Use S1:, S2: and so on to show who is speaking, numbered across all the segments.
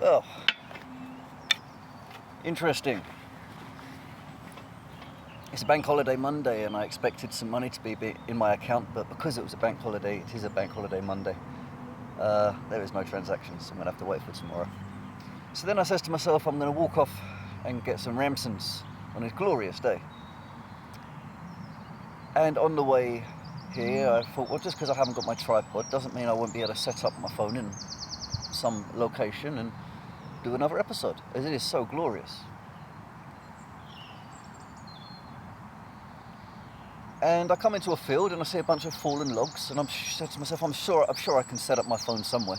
S1: Oh, interesting. It's a bank holiday Monday and I expected some money to be in my account, but because it was a bank holiday, it is a bank holiday Monday. There is no transactions, so I'm going to have to wait for tomorrow. So then I says to myself, I'm going to walk off and get some Ramsons on a glorious day. And on the way here, I thought, well, just because I haven't got my tripod doesn't mean I won't be able to set up my phone in some location and do another episode, as it is so glorious. And I come into a field and I see a bunch of fallen logs, and I said to myself, I'm sure I can set up my phone somewhere.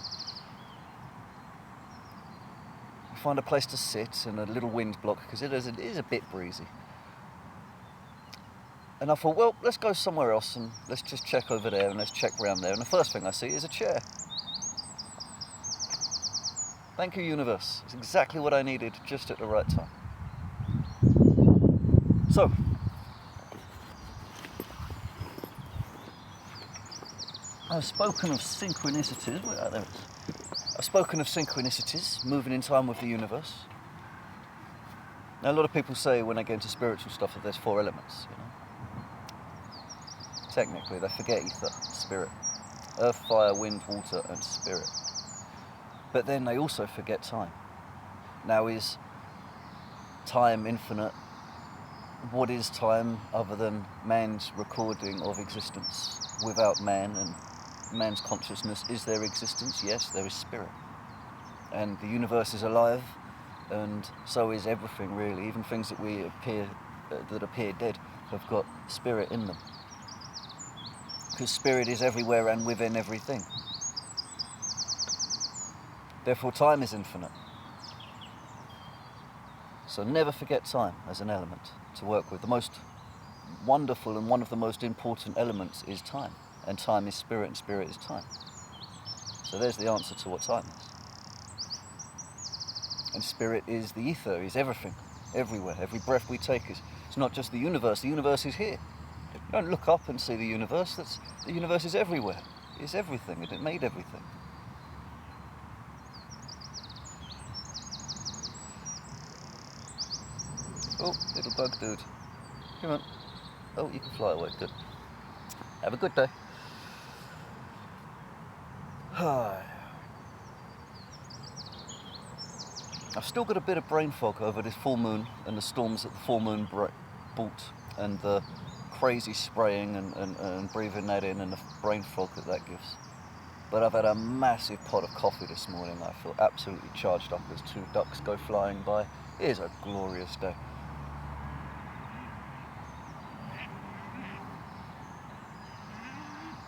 S1: I find a place to sit and a little wind block, because it is a bit breezy. And I thought, well, let's go somewhere else and let's just check over there and let's check around there. And the first thing I see is a chair. Thank you, universe. It's exactly what I needed just at the right time. So, I've spoken of synchronicities. There it is. I've spoken of synchronicities, moving in time with the universe. Now, a lot of people say when they get into spiritual stuff that there's 4 elements, you know. Technically, they forget ether, spirit. Earth, fire, wind, water, and spirit. But then they also forget time. Now, is time infinite? What is time other than man's recording of existence? Without man and man's consciousness, is there existence? Yes, there is spirit. And the universe is alive, and so is everything, really. Even things that appear dead have got spirit in them. Because spirit is everywhere and within everything. Therefore, time is infinite. So never forget time as an element to work with. The most wonderful and one of the most important elements is time. And time is spirit, and spirit is time. So there's the answer to what time is. And spirit is the ether, is everything, everywhere. Every breath we take it's not just the universe is here. Don't look up and see the universe. The universe is everywhere. It's everything. It made everything. Oh, little bug dude. Come on. Oh, you can fly away. Good. Have a good day. I've still got a bit of brain fog over this full moon and the storms that the full moon brought, and the crazy spraying and breathing that in and the brain fog that gives. But I've had a massive pot of coffee this morning. I feel absolutely charged up as 2 ducks go flying by. It is a glorious day.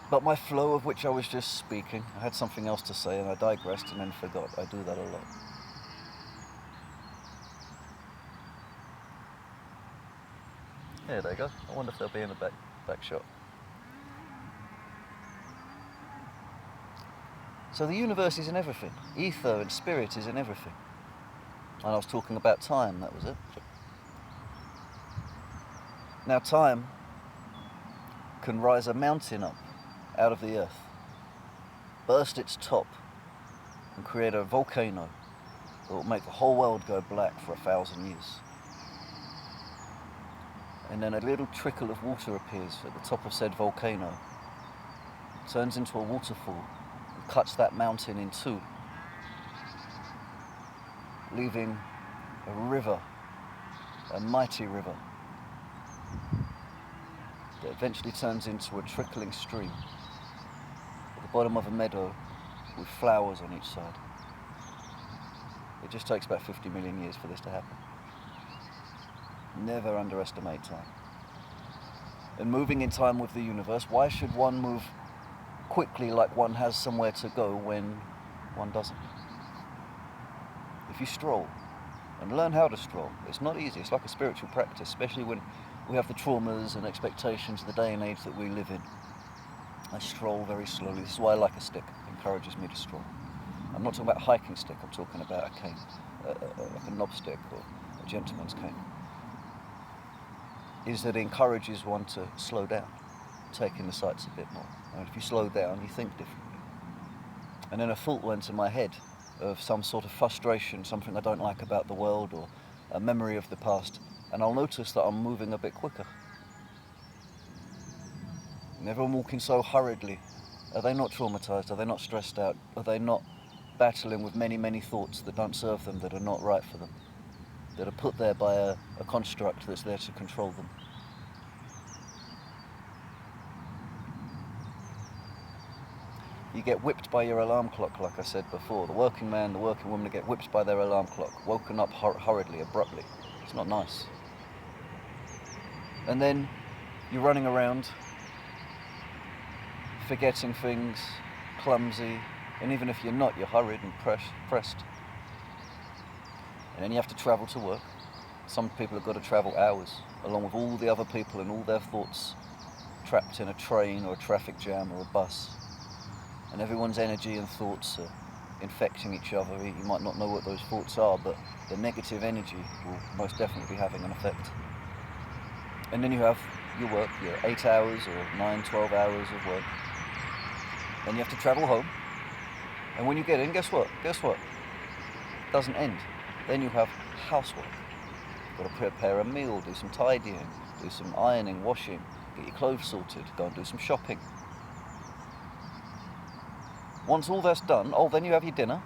S1: But my flow, of which I was just speaking, I had something else to say and I digressed and then forgot. I do that a lot. Yeah, there you go. I wonder if they'll be in the back shot. So the universe is in everything. Ether and spirit is in everything. And I was talking about time, that was it. Now time can rise a mountain up out of the earth, burst its top, and create a volcano that will make the whole world go black for 1,000 years. And then a little trickle of water appears at the top of said volcano, turns into a waterfall, and cuts that mountain in 2, leaving a river, a mighty river, that eventually turns into a trickling stream at the bottom of a meadow with flowers on each side. It just takes about 50 million years for this to happen. Never underestimate time. And moving in time with the universe, why should one move quickly like one has somewhere to go when one doesn't? If you stroll, and learn how to stroll, it's not easy. It's like a spiritual practice, especially when we have the traumas and expectations of the day and age that we live in. I stroll very slowly. This is why I like a stick. It encourages me to stroll. I'm not talking about a hiking stick. I'm talking about a cane, like a knob stick or a gentleman's cane. Is that it encourages one to slow down, take in the sights a bit more. And if you slow down, you think differently. And then a thought went to my head of some sort of frustration, something I don't like about the world, or a memory of the past, and I'll notice that I'm moving a bit quicker. And everyone walking so hurriedly, are they not traumatized? Are they not stressed out? Are they not battling with many, many thoughts that don't serve them, that are not right for them, that are put there by a construct that's there to control them? You get whipped by your alarm clock, like I said before. The working man, the working woman get whipped by their alarm clock, woken up hurriedly, abruptly. It's not nice. And then you're running around, forgetting things, clumsy, and even if you're not, you're hurried and pressed. And then you have to travel to work. Some people have got to travel hours, along with all the other people and all their thoughts, trapped in a train or a traffic jam or a bus. And everyone's energy and thoughts are infecting each other. You might not know what those thoughts are, but the negative energy will most definitely be having an effect. And then you have your work, your 8 hours or 9, 12 hours of work. Then you have to travel home. And when you get in, guess what? Guess what? It doesn't end. Then you have housework. You've got to prepare a meal, do some tidying, do some ironing, washing, get your clothes sorted, go and do some shopping. Once all that's done, then you have your dinner.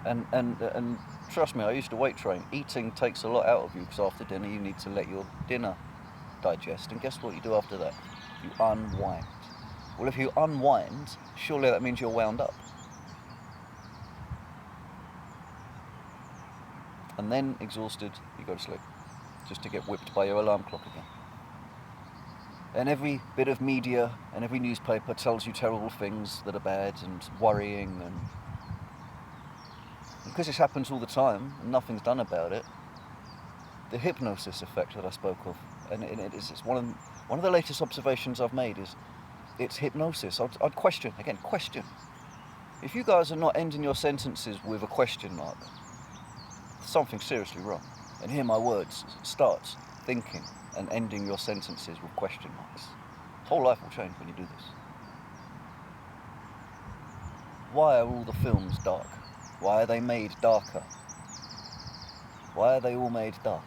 S1: And trust me, I used to weight train. Eating takes a lot out of you, because after dinner you need to let your dinner digest. And guess what you do after that? You unwind. Well, if you unwind, surely that means you're wound up. And then, exhausted, you go to sleep, just to get whipped by your alarm clock again. And every bit of media and every newspaper tells you terrible things that are bad and worrying, and because this happens all the time and nothing's done about it, the hypnosis effect that I spoke of, and it's one of the latest observations I've made, is it's hypnosis. I'd question. If you guys are not ending your sentences with a question mark, something seriously wrong. And hear my words, start thinking and ending your sentences with question marks. Whole life will change when you do this. Why are all the films dark? Why are they made darker? Why are they all made dark?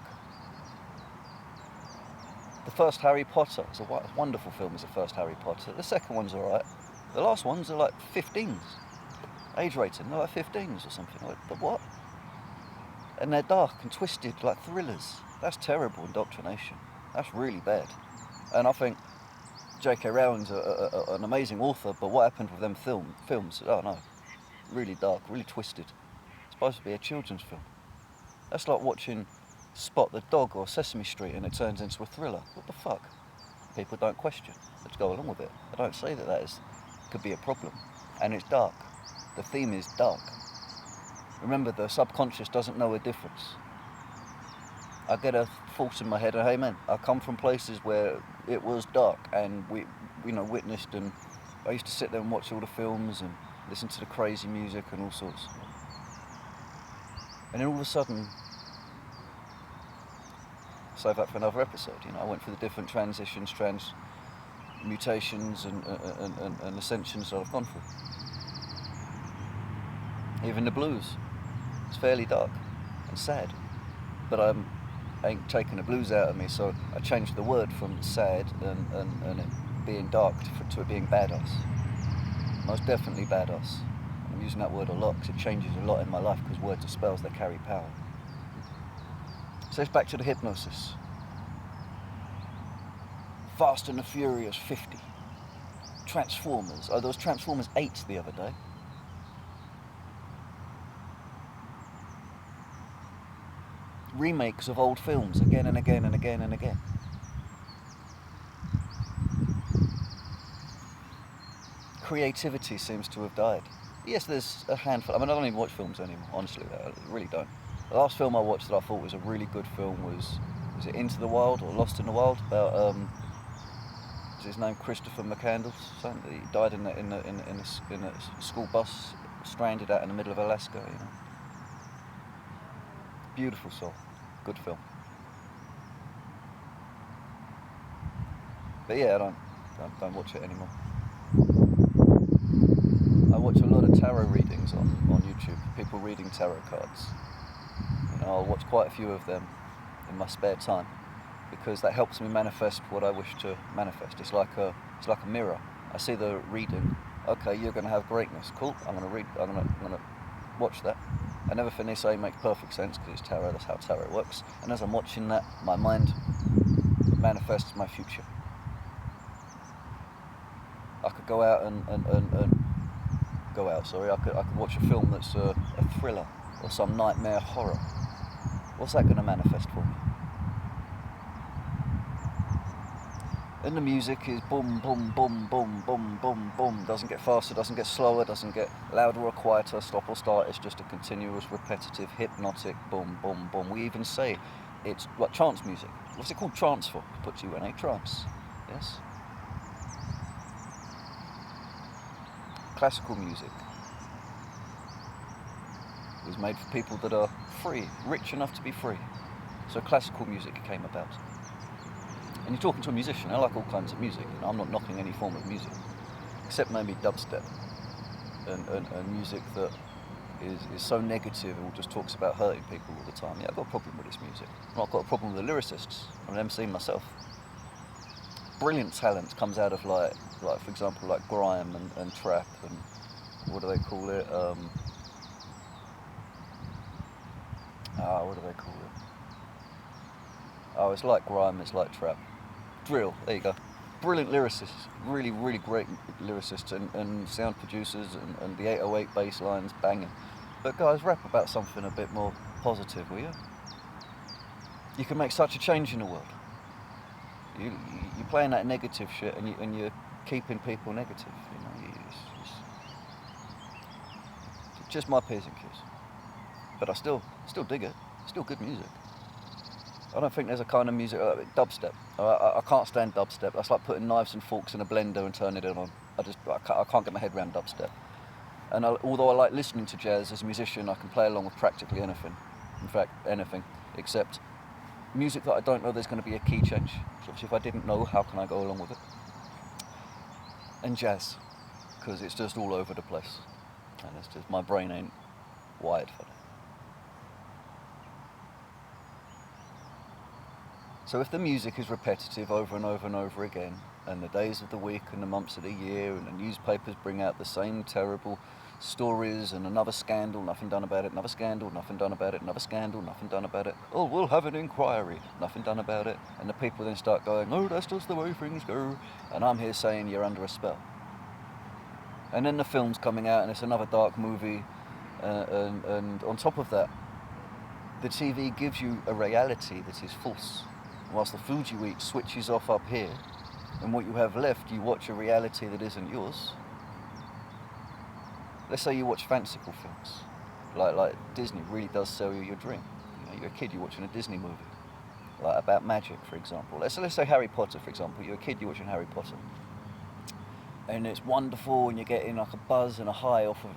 S1: The first Harry Potter is a wonderful film, is the first Harry Potter. The second one's alright. The last ones are like 15s. Age rating, they're like 15s or something. Like, but what? And they're dark and twisted like thrillers. That's terrible indoctrination. That's really bad. And I think J.K. Rowling's an amazing author, but what happened with them films? Oh no, really dark, really twisted. It's supposed to be a children's film. That's like watching Spot the Dog or Sesame Street and it turns into a thriller. What the fuck? People don't question. Let's go along with it. I don't say that could be a problem. And it's dark. The theme is dark. Remember, the subconscious doesn't know a difference. I get a thought in my head, and hey man, I come from places where it was dark, and we witnessed, and I used to sit there and watch all the films and listen to the crazy music and all sorts. And then all of a sudden, save that for another episode. I went through the different transitions, transmutations, and ascensions that I've gone through. Even the blues. It's fairly dark and sad, but I ain't taking the blues out of me, so I changed the word from sad and it being dark to it being badass. Most definitely badass. I'm using that word a lot because it changes a lot in my life, because words are spells that carry power. So it's back to the hypnosis. Fast and the Furious 50. Transformers. Oh, there was Transformers 8 the other day. Remakes of old films again and again and again and again. Creativity seems to have died. Yes, there's a handful. I mean, I don't even watch films anymore, honestly. I really don't. The last film I watched that I thought was a really good film was it Into the Wild or Lost in the Wild? About is his name Christopher McCandless? He died in a school bus, stranded out in the middle of Alaska. Beautiful soul, good film. But yeah, I don't watch it anymore. I watch a lot of tarot readings on YouTube, people reading tarot cards. I'll watch quite a few of them in my spare time because that helps me manifest what I wish to manifest. It's like a mirror. I see the reading. Okay, you're going to have greatness. Cool. I'm going to watch that. And everything they say makes perfect sense because it's tarot. That's how tarot works. And as I'm watching that, my mind manifests my future. I could go out and I could watch a film that's a thriller or some nightmare horror. What's that going to manifest for me? And the music is boom, boom, boom, boom, boom, boom, boom. Doesn't get faster, doesn't get slower, doesn't get louder or quieter, stop or start. It's just a continuous, repetitive, hypnotic boom, boom, boom. We even say it's like trance music. What's it called trance for? It puts you in a trance. Yes? Classical music is made for people that are free, rich enough to be free. So classical music came about. And you're talking to a musician. I like all kinds of music. I'm not knocking any form of music, except maybe dubstep and music that is so negative and just talks about hurting people all the time. Yeah, I've got a problem with this music. I've got a problem with the lyricists. I'm an MC myself. Brilliant talent comes out of like for example, like grime and trap and what do they call it? What do they call it? Oh, it's like grime, it's like trap. Drill, there you go. Brilliant lyricists, really, really great lyricists and sound producers and the 808 bass lines banging. But guys, rap about something a bit more positive, will you? You can make such a change in the world. You're playing that negative shit and you're keeping people negative. It's just my P's and Q's. But I still dig it. Still good music. I don't think there's a kind of music, dubstep. I can't stand dubstep. That's like putting knives and forks in a blender and turning it on. I can't get my head around dubstep. And although I like listening to jazz as a musician, I can play along with practically anything. In fact, anything, except music that I don't know there's going to be a key change. So obviously if I didn't know, how can I go along with it? And jazz, because it's just all over the place. And it's just, my brain ain't wired for that. So if the music is repetitive over and over and over again, and the days of the week and the months of the year, and the newspapers bring out the same terrible stories and another scandal, nothing done about it, another scandal, nothing done about it, another scandal, nothing done about it, oh, we'll have an inquiry, nothing done about it, and the people then start going, oh, that's just the way things go, and I'm here saying you're under a spell. And then the film's coming out and it's another dark movie, and on top of that, the TV gives you a reality that is false. Whilst the food you eat switches off up here, and what you have left, you watch a reality that isn't yours. Let's say you watch fanciful films, like Disney really does sell you your dream. You're a kid, you're watching a Disney movie, like about magic, for example. Let's say Harry Potter, for example. You're a kid, you're watching Harry Potter, and it's wonderful, and you're getting like a buzz and a high off of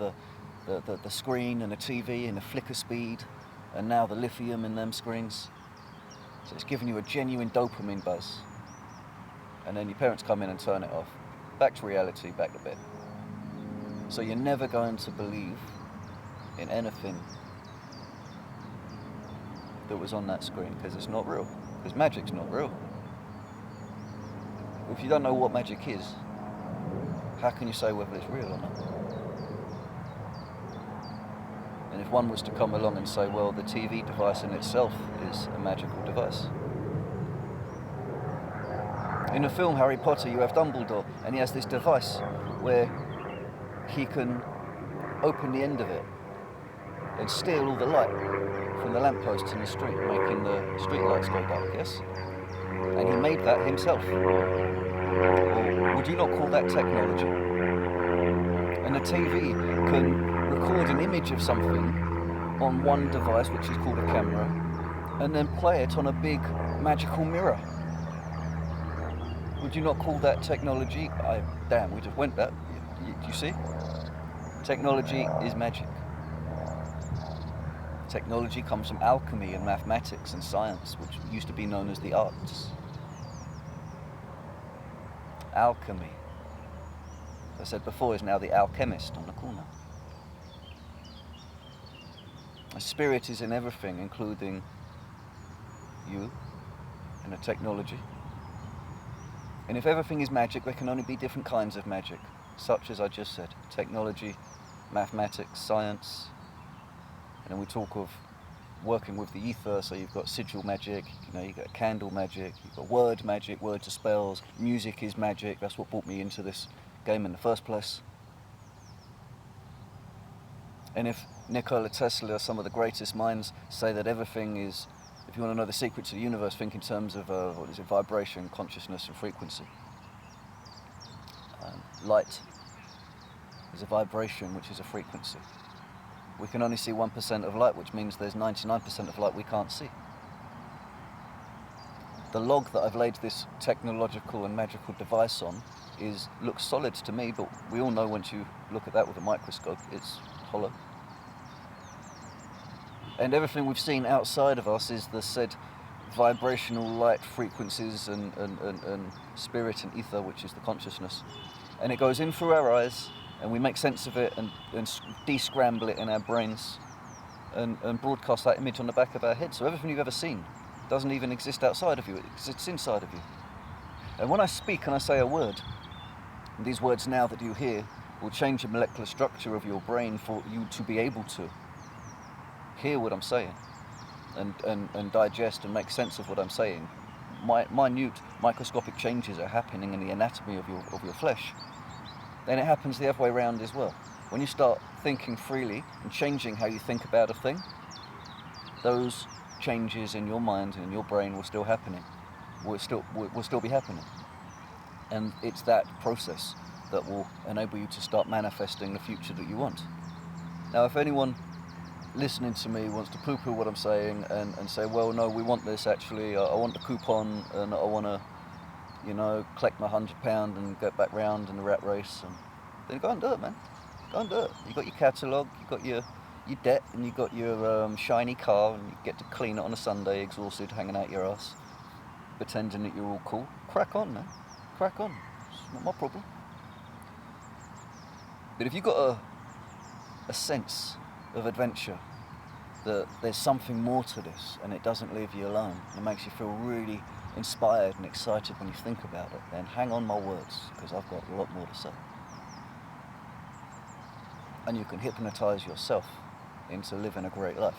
S1: the screen and the TV and the flicker speed, and now the lithium in them screens. So it's giving you a genuine dopamine buzz. And then your parents come in and turn it off. Back to reality, back to bed. So you're never going to believe in anything that was on that screen, because it's not real. Because magic's not real. If you don't know what magic is, how can you say whether it's real or not? And if one was to come along and say, well, the TV device in itself is a magical device. In the film Harry Potter, you have Dumbledore, and he has this device where he can open the end of it and steal all the light from the lampposts in the street, making the street lights go dark, yes? And he made that himself. Or would you not call that technology? And the TV can record an image of something on one device, which is called a camera, and then play it on a big magical mirror. Would you not call that technology? Damn, we just went that. Do you see? Technology is magic. Technology comes from alchemy and mathematics and science, which used to be known as the arts. Alchemy. as I said before, is now the alchemist on the corner. A spirit is in everything, including you and the technology. And if everything is magic, there can only be different kinds of magic, such as I just said, technology, mathematics, science. And then we talk of working with the ether, so you've got sigil magic, you've got candle magic, you've got word magic, words are spells, music is magic. That's what brought me into this game in the first place. And if Nikola Tesla, some of the greatest minds, say that everything is, if you want to know the secrets of the universe, think in terms of, vibration, consciousness and frequency. Light is a vibration, which is a frequency. We can only see 1% of light, which means there's 99% of light we can't see. The log that I've laid this technological and magical device on looks solid to me, but we all know once you look at that with a microscope, it's hollow. And everything we've seen outside of us is the said vibrational light frequencies and spirit and ether, which is the consciousness. And it goes in through our eyes, and we make sense of it and de-scramble it in our brains and broadcast that image on the back of our head. So everything you've ever seen doesn't even exist outside of you, it exists inside of you. And when I speak and I say a word, these words now that you hear will change the molecular structure of your brain for you to be able to hear what I'm saying and digest and make sense of what I'm saying. Minute microscopic changes are happening in the anatomy of your flesh. Then it happens the other way around as well. When you start thinking freely and changing how you think about a thing, those changes in your mind and in your brain will still be happening. And it's that process that will enable you to start manifesting the future that you want. Now, if anyone listening to me wants to poo-poo what I'm saying and say, well, no, we want this actually, I want the coupon and I want to, collect my £100 and get back round in the rat race, and then go and do it, man. Go and do it. You got your catalogue, you got your debt, and you got your shiny car, and you get to clean it on a Sunday, exhausted, hanging out your ass, pretending that you're all cool. Crack on, man. Crack on. It's not my problem. But if you've got a sense of adventure, that there's something more to this, and it doesn't leave you alone, it makes you feel really inspired and excited when you think about it, then hang on my words, because I've got a lot more to say. And you can hypnotize yourself into living a great life.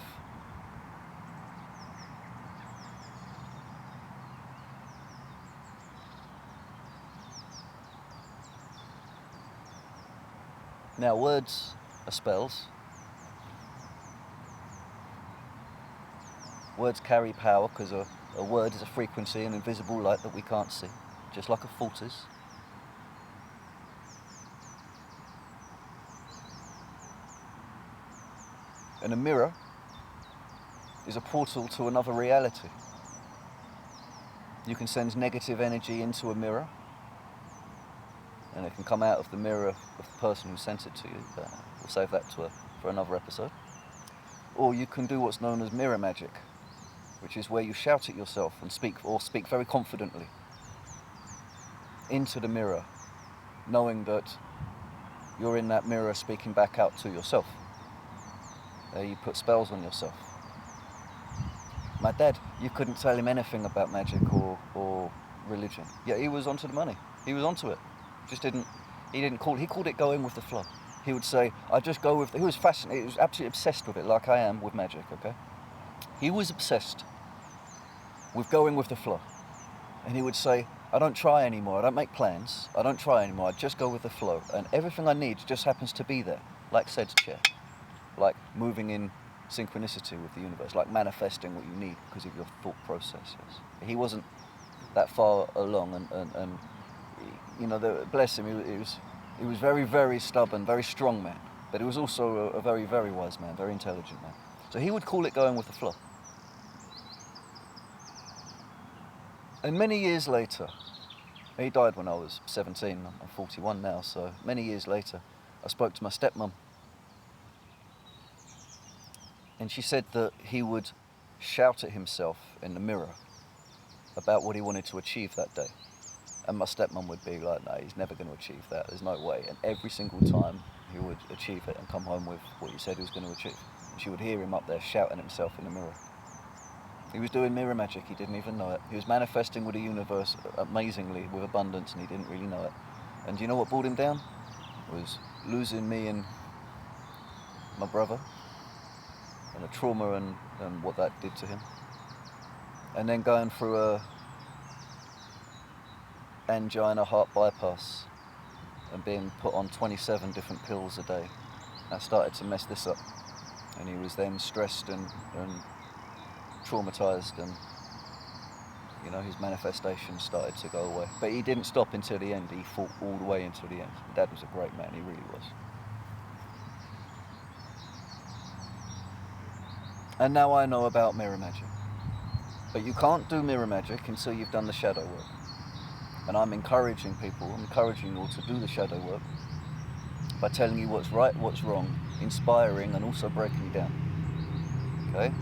S1: Now, words are spells. Words carry power because a word is a frequency, an invisible light that we can't see, just like a thought is. And a mirror is a portal to another reality. You can send negative energy into a mirror, and it can come out of the mirror of the person who sent it to you. But we'll save that for another episode. Or you can do what's known as mirror magic, which is where you shout at yourself and speak very confidently into the mirror, knowing that you're in that mirror speaking back out to yourself. You put spells on yourself. My dad, you couldn't tell him anything about magic or religion. Yeah, he was onto the money. He was onto it. He called it going with the flow. He would say, I just go with, he was fascinated, he was absolutely obsessed with it, like I am with magic, okay? He was obsessed with going with the flow. And he would say, I don't try anymore, I don't make plans, I don't try anymore, I just go with the flow. And everything I need just happens to be there, like Sed's chair. Like moving in synchronicity with the universe, like manifesting what you need because of your thought processes. He wasn't that far along, and bless him, he was very, very stubborn, very strong man, but he was also a very, very wise man, very intelligent man. So he would call it going with the flow. And many years later, he died when I was 17, I'm 41 now, so many years later, I spoke to my stepmom. And she said that he would shout at himself in the mirror about what he wanted to achieve that day. And my stepmom would be like, no, he's never going to achieve that. There's no way. And every single time he would achieve it and come home with what he said he was going to achieve. And she would hear him up there shouting himself in the mirror. He was doing mirror magic, he didn't even know it. He was manifesting with the universe amazingly, with abundance, and he didn't really know it. And do you know what brought him down? It was losing me and my brother, and the trauma and what that did to him. And then going through a angina heart bypass and being put on 27 different pills a day. That started to mess this up. And he was then stressed and traumatized, and you know, his manifestations started to go away. But he didn't stop until the end. He fought all the way until the end. Dad was a great man, he really was. And now I know about mirror magic. But you can't do mirror magic until you've done the shadow work. And I'm encouraging people, I'm encouraging you all to do the shadow work by telling you what's right, what's wrong, inspiring, and also breaking you down. Okay?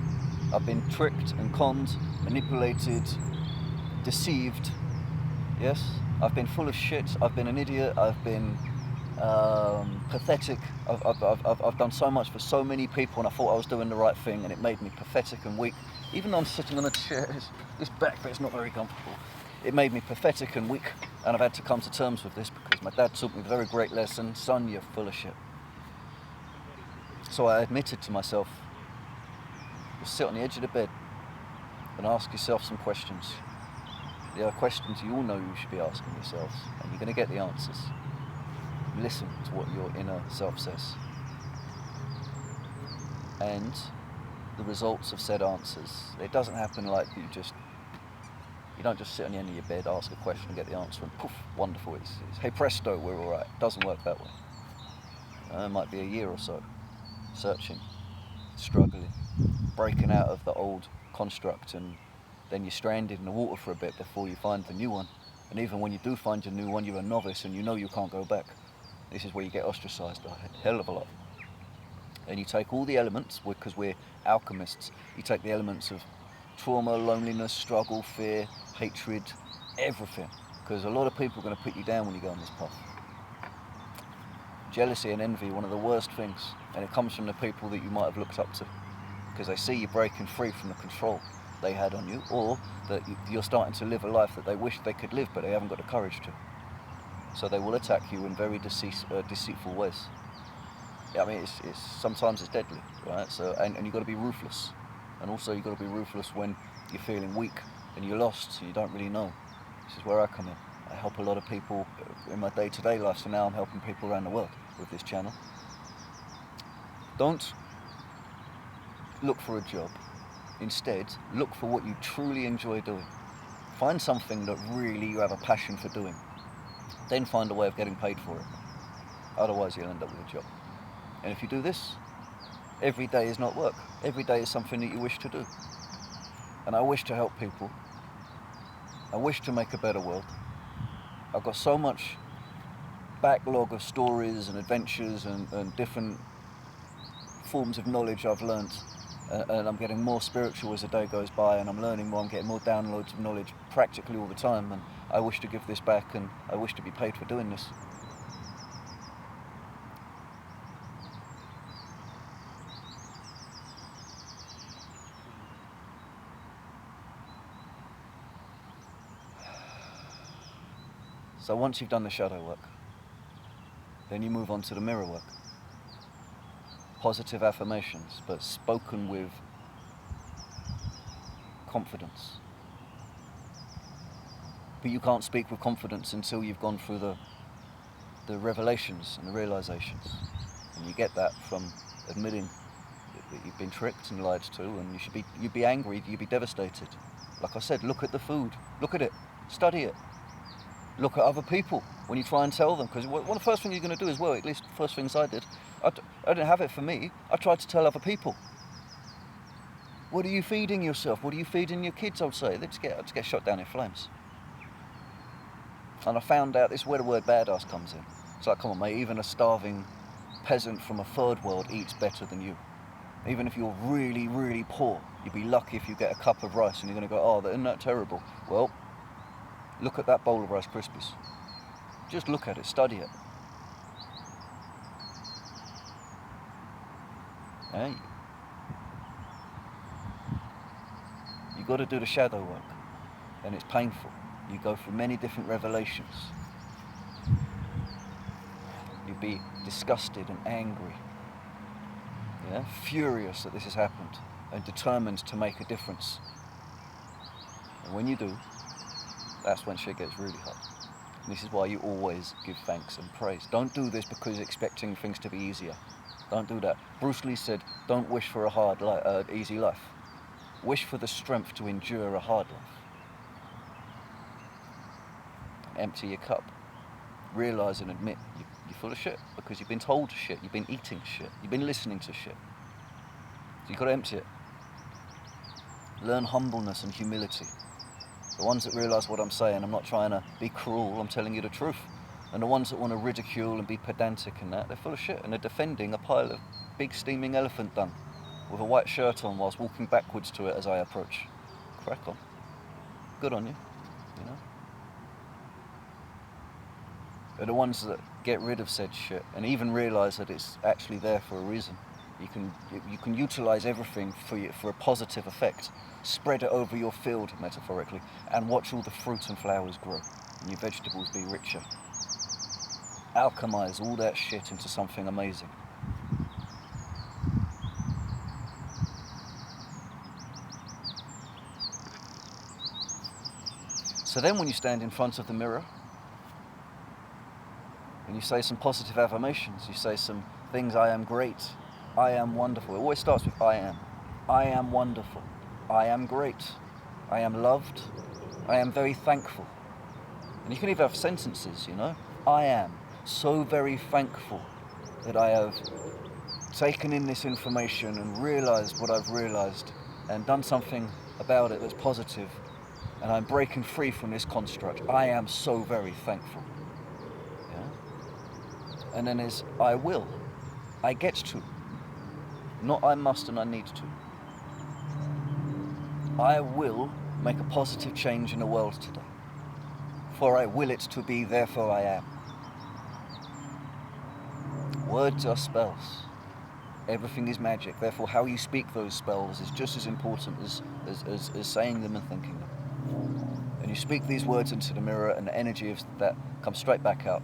S1: I've been tricked and conned, manipulated, deceived. Yes? I've been full of shit. I've been an idiot. I've been pathetic. I've done so much for so many people, and I thought I was doing the right thing, and it made me pathetic and weak. Even though I'm sitting on a chair, this back bit's not very comfortable. It made me pathetic and weak, and I've had to come to terms with this because my dad taught me a very great lesson. Son, you're full of shit. So I admitted to myself, just sit on the edge of the bed and ask yourself some questions. There are questions you all know you should be asking yourselves, and you're going to get the answers. Listen to what your inner self says. And the results of said answers. It doesn't happen like you don't just sit on the end of your bed, ask a question and get the answer and poof, wonderful, it's hey presto, we're all right. It doesn't work that way. It might be a year or so, searching, struggling, breaking out of the old construct, and then you're stranded in the water for a bit before you find the new one. And even when you do find your new one, you're a novice and you know you can't go back. This is where you get ostracized a hell of a lot. And you take all the elements, because we're alchemists, you take the elements of trauma, loneliness, struggle, fear, hatred, everything. Because a lot of people are going to put you down when you go on this path. Jealousy and envy are one of the worst things, and it comes from the people that you might have looked up to. Because they see you breaking free from the control they had on you, or that you're starting to live a life that they wish they could live, but they haven't got the courage to. So they will attack you in very deceitful ways. Yeah, I mean, it's sometimes it's deadly, right? So, and you've got to be ruthless. And also you've got to be ruthless when you're feeling weak and you're lost and you don't really know. This is where I come in. I help a lot of people in my day-to-day life, so now I'm helping people around the world with this channel. Don't look for a job. Instead, look for what you truly enjoy doing. Find something that really you have a passion for doing. Then find a way of getting paid for it. Otherwise you'll end up with a job. And if you do this, every day is not work. Every day is something that you wish to do. And I wish to help people. I wish to make a better world. I've got so much backlog of stories and adventures and different forms of knowledge I've learnt. And I'm getting more spiritual as the day goes by, and I'm learning more, I'm getting more downloads of knowledge practically all the time, and I wish to give this back, and I wish to be paid for doing this. So once you've done the shadow work, then you move on to the mirror work. Positive affirmations, but spoken with confidence. But you can't speak with confidence until you've gone through the revelations and the realizations. And you get that from admitting that you've been tricked and lied to, and you'd be angry, you'd be devastated. Like I said, look at the food, look at it, study it. Look at other people when you try and tell them, because one of the first things you're going to do as well, at least the first things I did, I didn't have it for me, I tried to tell other people. What are you feeding yourself? What are you feeding your kids, I would say? Let's get shot down in flames. And I found out this is where the word badass comes in. It's like, come on mate, even a starving peasant from a third world eats better than you. Even if you're really, really poor, you'd be lucky if you get a cup of rice and you're going to go, oh, isn't that terrible? Well, Look at that bowl of Rice Krispies. Just look at it, study it. Yeah? You've got to do the shadow work, and it's painful. You go through many different revelations. You'll be disgusted and angry, yeah? Furious that this has happened, and determined to make a difference. And when you do, that's when shit gets really hard. And this is why you always give thanks and praise. Don't do this because you're expecting things to be easier. Don't do that. Bruce Lee said, don't wish for a easy life. Wish for the strength to endure a hard life. Empty your cup. Realise and admit you're full of shit because you've been told shit, you've been eating shit, you've been listening to shit. So you've got to empty it. Learn humbleness and humility. The ones that realise what I'm saying, I'm not trying to be cruel, I'm telling you the truth. And the ones that want to ridicule and be pedantic and that, they're full of shit and they're defending a pile of big steaming elephant dung with a white shirt on whilst walking backwards to it as I approach. Crack on. Good on you, you know. Are the ones that get rid of said shit and even realise that it's actually there for a reason. You can utilise everything for a positive effect. Spread it over your field, metaphorically, and watch all the fruit and flowers grow, and your vegetables be richer. Alchemise all that shit into something amazing. So then when you stand in front of the mirror, and you say some positive affirmations, you say some things, I am great, I am wonderful. It always starts with I am. I am wonderful. I am great. I am loved. I am very thankful. And you can even have sentences, you know. I am so very thankful that I have taken in this information and realised what I've realised and done something about it that's positive, and I'm breaking free from this construct. I am so very thankful. Yeah? And then there's I will. I get to. Not I must and I need to. I will make a positive change in the world today. For I will it to be, therefore I am. Words are spells. Everything is magic. Therefore, how you speak those spells is just as important as saying them and thinking them. And you speak these words into the mirror, and the energy of that comes straight back out.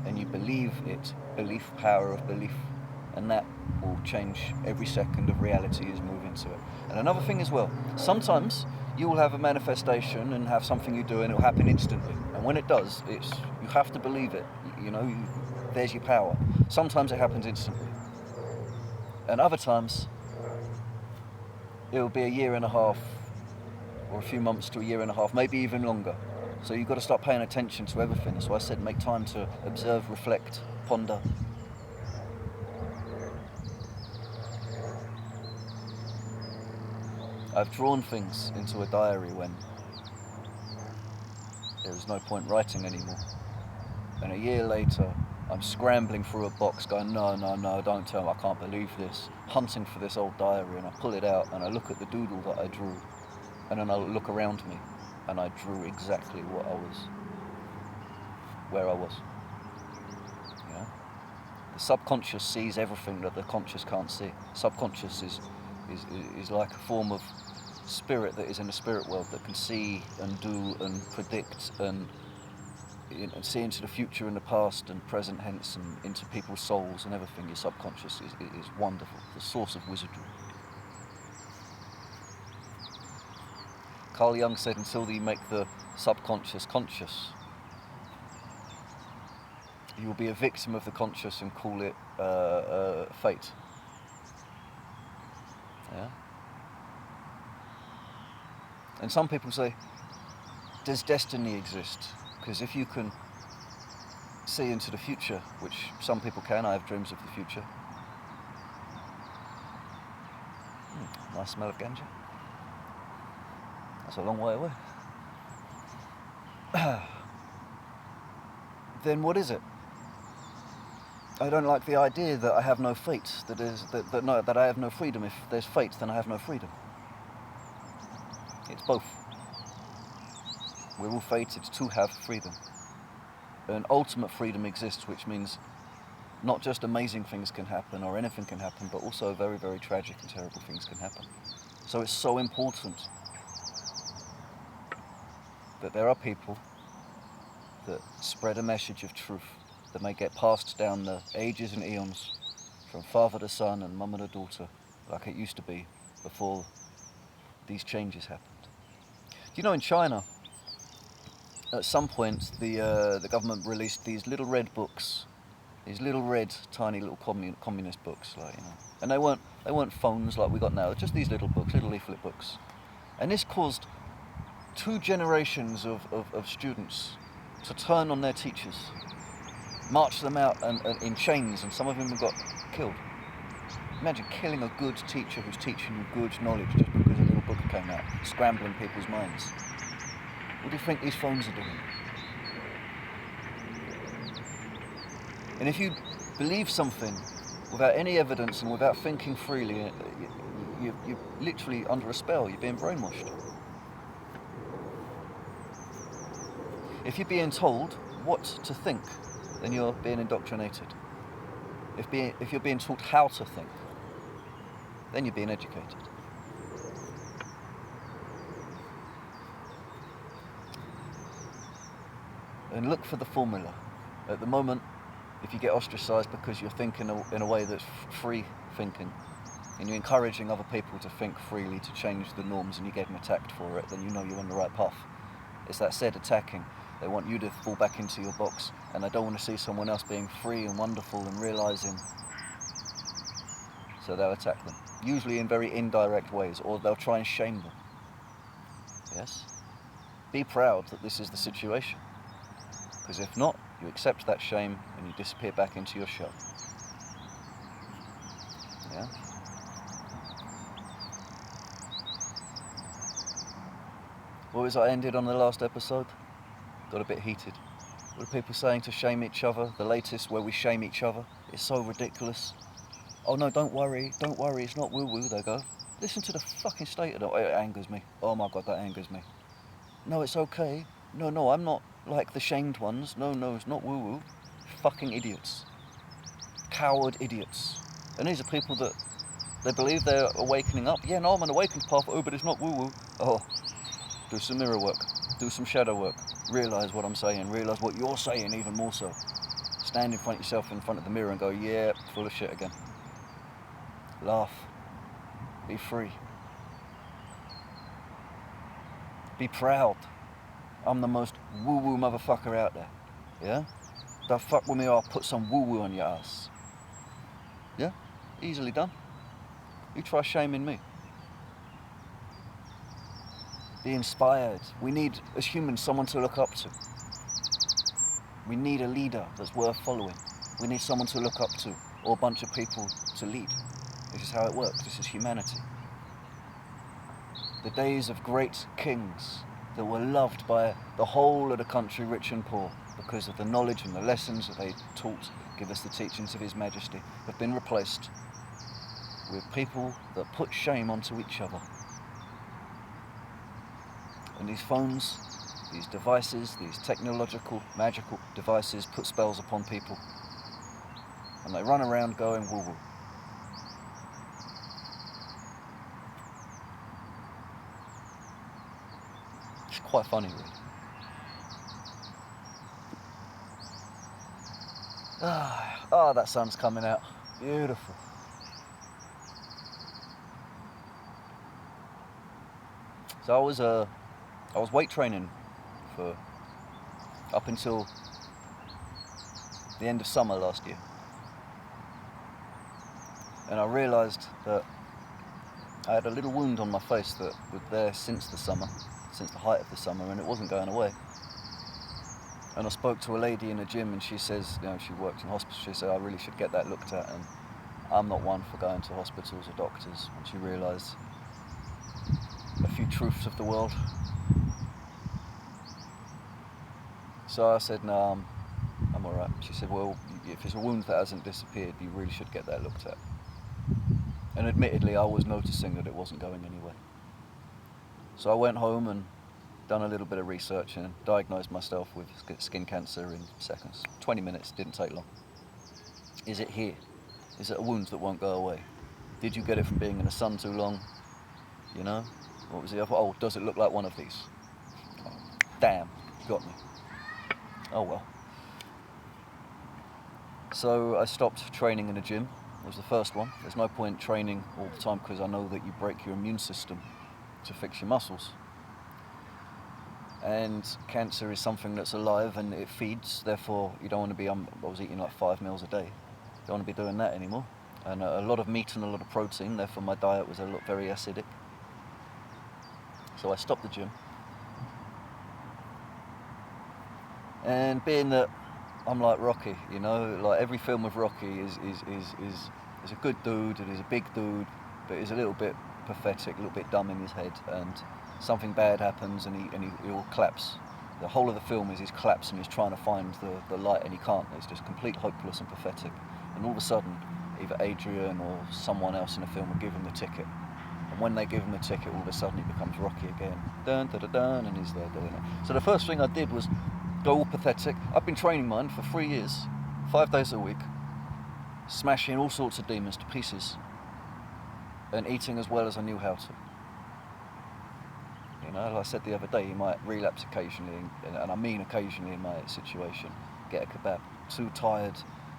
S1: And you believe it. Belief, power of belief. And that will change every second of reality as you move into it. And another thing as well, sometimes you will have a manifestation and have something you do and it will happen instantly. And when it does, you have to believe it. You know, there's your power. Sometimes it happens instantly. And other times, it will be a year and a half, or a few months to a year and a half, maybe even longer. So you've got to start paying attention to everything. That's why I said make time to observe, reflect, ponder. I've drawn things into a diary when there was no point writing anymore. And a year later, I'm scrambling through a box going, no, don't tell me, I can't believe this. Hunting for this old diary, and I pull it out and I look at the doodle that I drew. And then I look around me and I drew exactly where I was. Yeah? The subconscious sees everything that the conscious can't see. Subconscious is like a form of spirit that is in the spirit world that can see and do and predict and see into the future and the past and present tense and into people's souls and everything. Your subconscious is wonderful, the source of wizardry. Carl Jung said, until you make the subconscious conscious, you will be a victim of the conscious and call it fate. Yeah? And some people say, does destiny exist? Because if you can see into the future, which some people can, I have dreams of the future. Nice smell of ganja. That's a long way away. Then what is it? I don't like the idea that I have no fate, that I have no freedom. If there's fate, then I have no freedom. It's both. We're all fated to have freedom. And ultimate freedom exists, which means not just amazing things can happen or anything can happen, but also very, very tragic and terrible things can happen. So it's so important that there are people that spread a message of truth that may get passed down the ages and eons from father to son and mum to daughter, like it used to be before these changes happened. Do you know in China, at some point the government released these little red books, these little red tiny little communist books, like, you know, and they weren't phones like we got now, just these little books, little leaflet books, and this caused 2 generations of students to turn on their teachers, march them out and in chains, and some of them got killed. Imagine killing a good teacher who's teaching you good knowledge just because a little book came out, scrambling people's minds. What do you think these phones are doing? And if you believe something without any evidence and without thinking freely, you're literally under a spell, you're being brainwashed. If you're being told what to think, then you're being indoctrinated. If you're being taught how to think, then you're being educated. And look for the formula. At the moment, if you get ostracized because you're thinking in a way that's free thinking, and you're encouraging other people to think freely, to change the norms, and you're getting attacked for it, then you know you're on the right path. It's that said attacking. They want you to fall back into your box, and they don't want to see someone else being free and wonderful and realizing. So they'll attack them, usually in very indirect ways, or they'll try and shame them. Yes? Be proud that this is the situation. Because if not, you accept that shame and you disappear back into your shell. Yeah? What was I ended on the last episode? Got a bit heated. What are people saying to shame each other? The latest where we shame each other. It's so ridiculous. Oh no, don't worry, it's not woo-woo, they go. Listen to the fucking state of it. It angers me. Oh my God, that angers me. No, it's okay. No, I'm not like the shamed ones. No, it's not woo-woo. Fucking idiots. Coward idiots. And these are people that they believe they're awakening up. Yeah, no, I'm on an awakened path. Oh, but it's not woo-woo. Oh, do some mirror work. Do some shadow work. Realise what I'm saying. Realise what you're saying even more so. Stand in front of yourself in front of the mirror and go, yeah, full of shit again. Laugh. Be free. Be proud. I'm the most woo-woo motherfucker out there. Yeah? Don't fuck with me or I'll put some woo-woo on your ass. Yeah? Easily done. You try shaming me. Be inspired. We need, as humans, someone to look up to. We need a leader that's worth following. We need someone to look up to, or a bunch of people to lead. This is how it works. This is humanity. The days of great kings that were loved by the whole of the country, rich and poor, because of the knowledge and the lessons that they taught, give us the teachings of His Majesty, have been replaced with people that put shame onto each other. And these phones, these devices, these technological, magical devices put spells upon people. And they run around going woo-woo. It's quite funny, really. That sun's coming out. Beautiful. So I was weight training for up until the end of summer last year. And I realised that I had a little wound on my face that was there since the summer, since the height of the summer, and it wasn't going away. And I spoke to a lady in a gym, and she says, you know, she worked in hospital, she said, I really should get that looked at, and I'm not one for going to hospitals or doctors. And she realised a few truths of the world. So I said, no, I'm alright. She said, well, if it's a wound that hasn't disappeared, you really should get that looked at. And admittedly, I was noticing that it wasn't going anywhere. So I went home and done a little bit of research and diagnosed myself with skin cancer in seconds. 20 minutes, didn't take long. Is it here? Is it a wound that won't go away? Did you get it from being in the sun too long? You know? What was the other? Oh, does it look like one of these? Oh, damn, got me. Oh well. So I stopped training in the gym. It was the first one. There's no point training all the time because I know that you break your immune system to fix your muscles. And cancer is something that's alive and it feeds, therefore you don't want to be, I was eating like 5 meals a day. Don't want to be doing that anymore. And a lot of meat and a lot of protein, therefore my diet was very acidic. So I stopped the gym. And being that I'm like Rocky, you know, like every film of Rocky is a good dude and is a big dude, but is a little bit pathetic, a little bit dumb in his head, and something bad happens and he all collapse. The whole of the film is he's collapsed and he's trying to find the light and he can't. It's just complete hopeless and pathetic. And all of a sudden, either Adrian or someone else in the film will give him the ticket. And when they give him the ticket, all of a sudden he becomes Rocky again. Dun, dun, dun, dun, and he's there doing it. So the first thing I did was go all pathetic. I've been training mine for 3 years, 5 days a week, smashing all sorts of demons to pieces, and eating as well as I knew how to. You know, like I said the other day, you might relapse occasionally, and I mean occasionally in my situation, get a kebab. Too tired,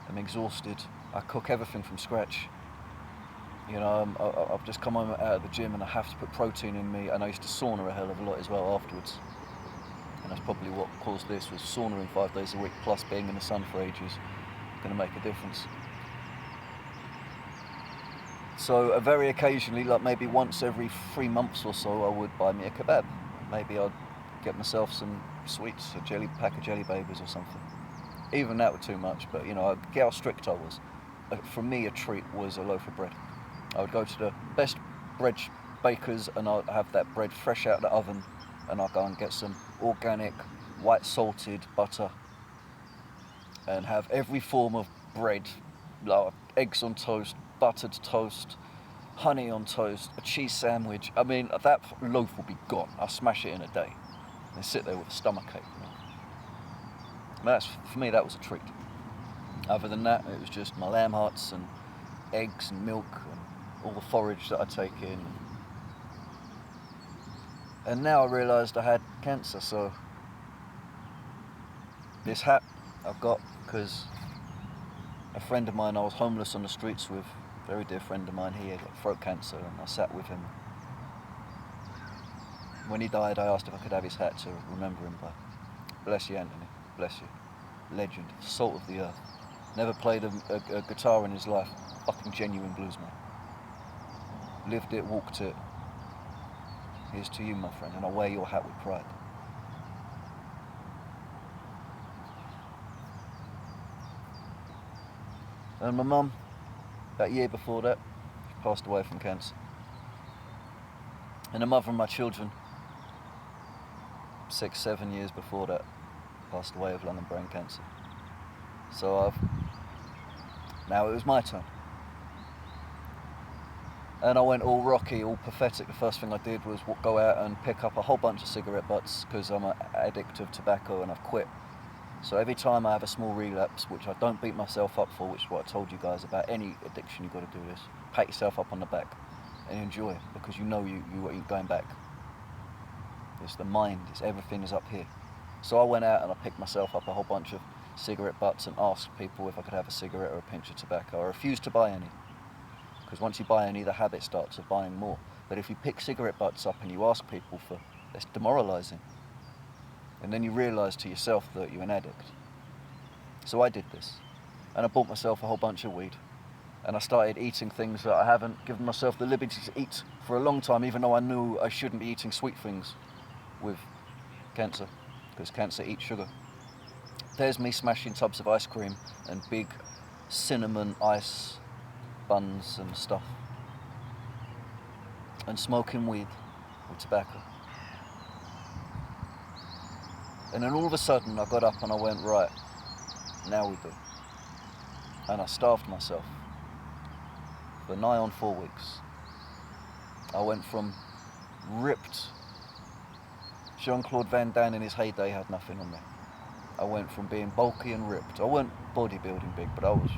S1: I'm exhausted, I cook everything from scratch. You know, I've just come home out of the gym and I have to put protein in me, and I used to sauna a hell of a lot as well afterwards. And that's probably what caused this, was saunaing 5 days a week, plus being in the sun for ages, going to make a difference. So very occasionally, like maybe once every 3 months or so, I would buy me a kebab. Maybe I'd get myself some sweets, a pack of jelly babies or something. Even that was too much, but you know, I'd get how strict I was. For me, a treat was a loaf of bread. I would go to the best bread bakers and I'd have that bread fresh out of the oven, and I'd go and get some organic, white salted butter and have every form of bread, like eggs on toast, buttered toast, honey on toast, a cheese sandwich. I mean, that loaf will be gone. I'll smash it in a day and sit there with a stomachache. You know? For me, that was a treat. Other than that, it was just my lamb hearts and eggs and milk and all the forage that I take in. And now I realised I had cancer, so this hat I've got because a friend of mine I was homeless on the streets with, a very dear friend of mine, he had throat cancer, and I sat with him. When he died, I asked if I could have his hat to remember him by. Bless you, Anthony. Bless you. Legend. Salt of the earth. Never played a guitar in his life. Fucking genuine bluesman. Lived it, walked it. Here's to you, my friend, and I wear your hat with pride. And my mum, that year before that, she passed away from cancer. And the mother of my children, 6, 7 years before that, passed away of lung and brain cancer. So now it was my turn. And I went all Rocky, all pathetic. The first thing I did was go out and pick up a whole bunch of cigarette butts because I'm an addict of tobacco and I've quit. So every time I have a small relapse, which I don't beat myself up for, which is what I told you guys about any addiction, you've got to do this. Pat yourself up on the back and enjoy it, because you know you're going back. It's the mind, everything is up here. So I went out and I picked myself up a whole bunch of cigarette butts and asked people if I could have a cigarette or a pinch of tobacco. I refused to buy any, because once you buy any, the habit starts of buying more. But if you pick cigarette butts up and you ask people for, it's demoralising. And then you realise to yourself that you're an addict. So I did this. And I bought myself a whole bunch of weed. And I started eating things that I haven't given myself the liberty to eat for a long time, even though I knew I shouldn't be eating sweet things with cancer, because cancer eats sugar. There's me smashing tubs of ice cream and big cinnamon ice buns and stuff. And smoking weed with tobacco. And then all of a sudden I got up and I went, right, now we do. And I starved myself for nigh on 4 weeks. I went from ripped, Jean-Claude Van Damme in his heyday had nothing on me. I went from being bulky and ripped. I weren't bodybuilding big, but I was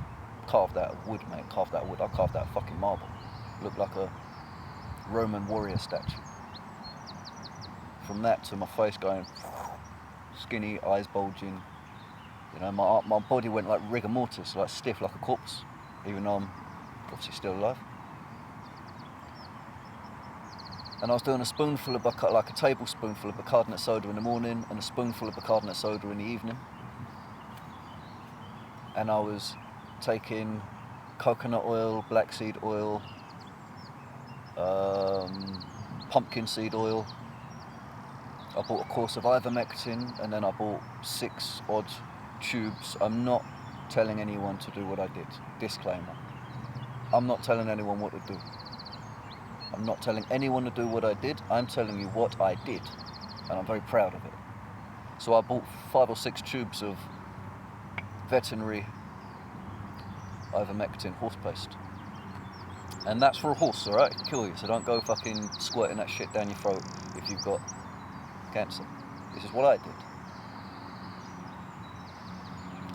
S1: carved out of wood, mate. Carved out of wood. I carved out of fucking marble. Looked like a Roman warrior statue. From that to my face going skinny, eyes bulging. You know, my body went like rigor mortis, like stiff like a corpse, even though I'm obviously still alive. And I was doing a spoonful of like a tablespoonful of bicarbonate soda in the morning and a spoonful of bicarbonate soda in the evening. And I was taking coconut oil, black seed oil, pumpkin seed oil. I bought a course of ivermectin, and then I bought 6 odd tubes. I'm not telling anyone to do what I did. Disclaimer. I'm not telling anyone what to do. I'm not telling anyone to do what I did. I'm telling you what I did, and I'm very proud of it. So I bought 5 or 6 tubes of veterinary ivermectin horse paste. And that's for a horse, alright? It can kill you, so don't go fucking squirting that shit down your throat if you've got cancer. This is what I did.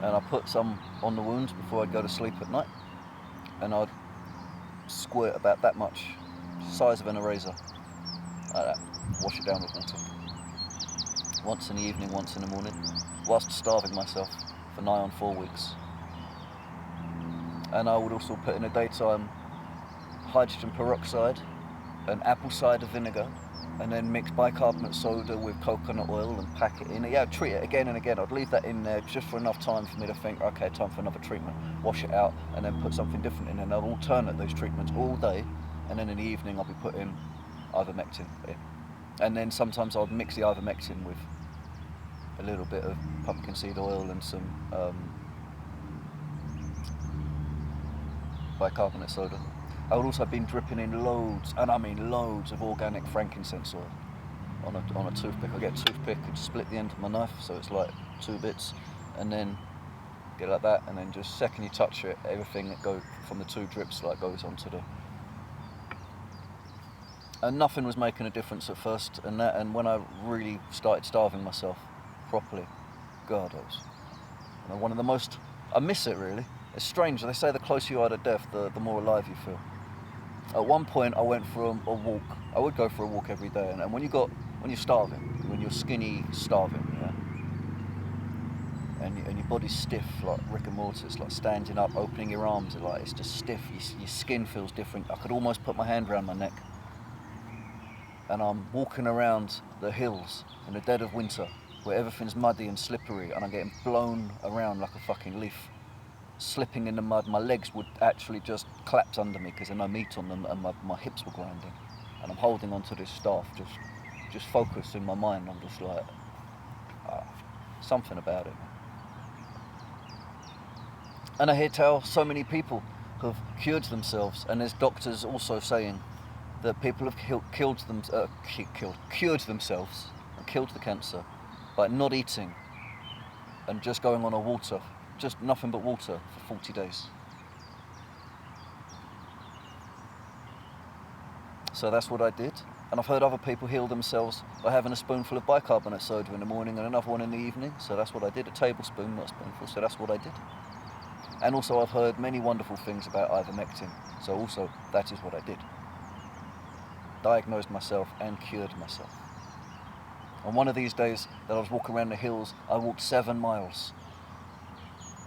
S1: And I put some on the wounds before I'd go to sleep at night. And I'd squirt about that much, size of an eraser, like that. Wash it down with water. Once in the evening, once in the morning, whilst starving myself for nigh on 4 weeks. And I would also put in the daytime hydrogen peroxide and apple cider vinegar, and then mix bicarbonate soda with coconut oil and pack it in. Yeah, I'd treat it again and again. I'd leave that in there just for enough time for me to think, okay, time for another treatment. Wash it out and then put something different in, and I'd alternate those treatments all day, and then in the evening I'll be putting ivermectin in. And then sometimes I'd mix the ivermectin with a little bit of pumpkin seed oil and some bicarbonate soda. I would also have been dripping in loads, and I mean loads, of organic frankincense oil on a toothpick. I get a toothpick and split the end of my knife, so it's like 2 bits, and then get it like that, and then just second you touch it, everything that goes from the 2 drips like goes onto the. And nothing was making a difference at first, and when I really started starving myself properly, God, it was one of the most. I miss it really. It's strange. They say the closer you are to death, the more alive you feel. At one point, I went for a walk. I would go for a walk every day, and when you're starving, when you're skinny, starving, yeah, and your body's stiff like rigor mortis, like standing up, opening your arms, like it's just stiff. Your skin feels different. I could almost put my hand around my neck. And I'm walking around the hills in the dead of winter, where everything's muddy and slippery, and I'm getting blown around like a fucking leaf. Slipping in the mud, my legs would actually just collapse under me because there's no meat on them, and my hips were grinding. And I'm holding onto this staff, just focused in my mind. I'm just like, something about it. And I hear tell so many people have cured themselves, and there's doctors also saying that people have cured themselves and killed the cancer by not eating and just going on a water. Just nothing but water for 40 days. So that's what I did. And I've heard other people heal themselves by having a spoonful of bicarbonate soda in the morning and another one in the evening. So that's what I did. A tablespoon, not a spoonful. So that's what I did. And also I've heard many wonderful things about ivermectin. So also that is what I did. Diagnosed myself and cured myself. On one of these days that I was walking around the hills, I walked 7 miles.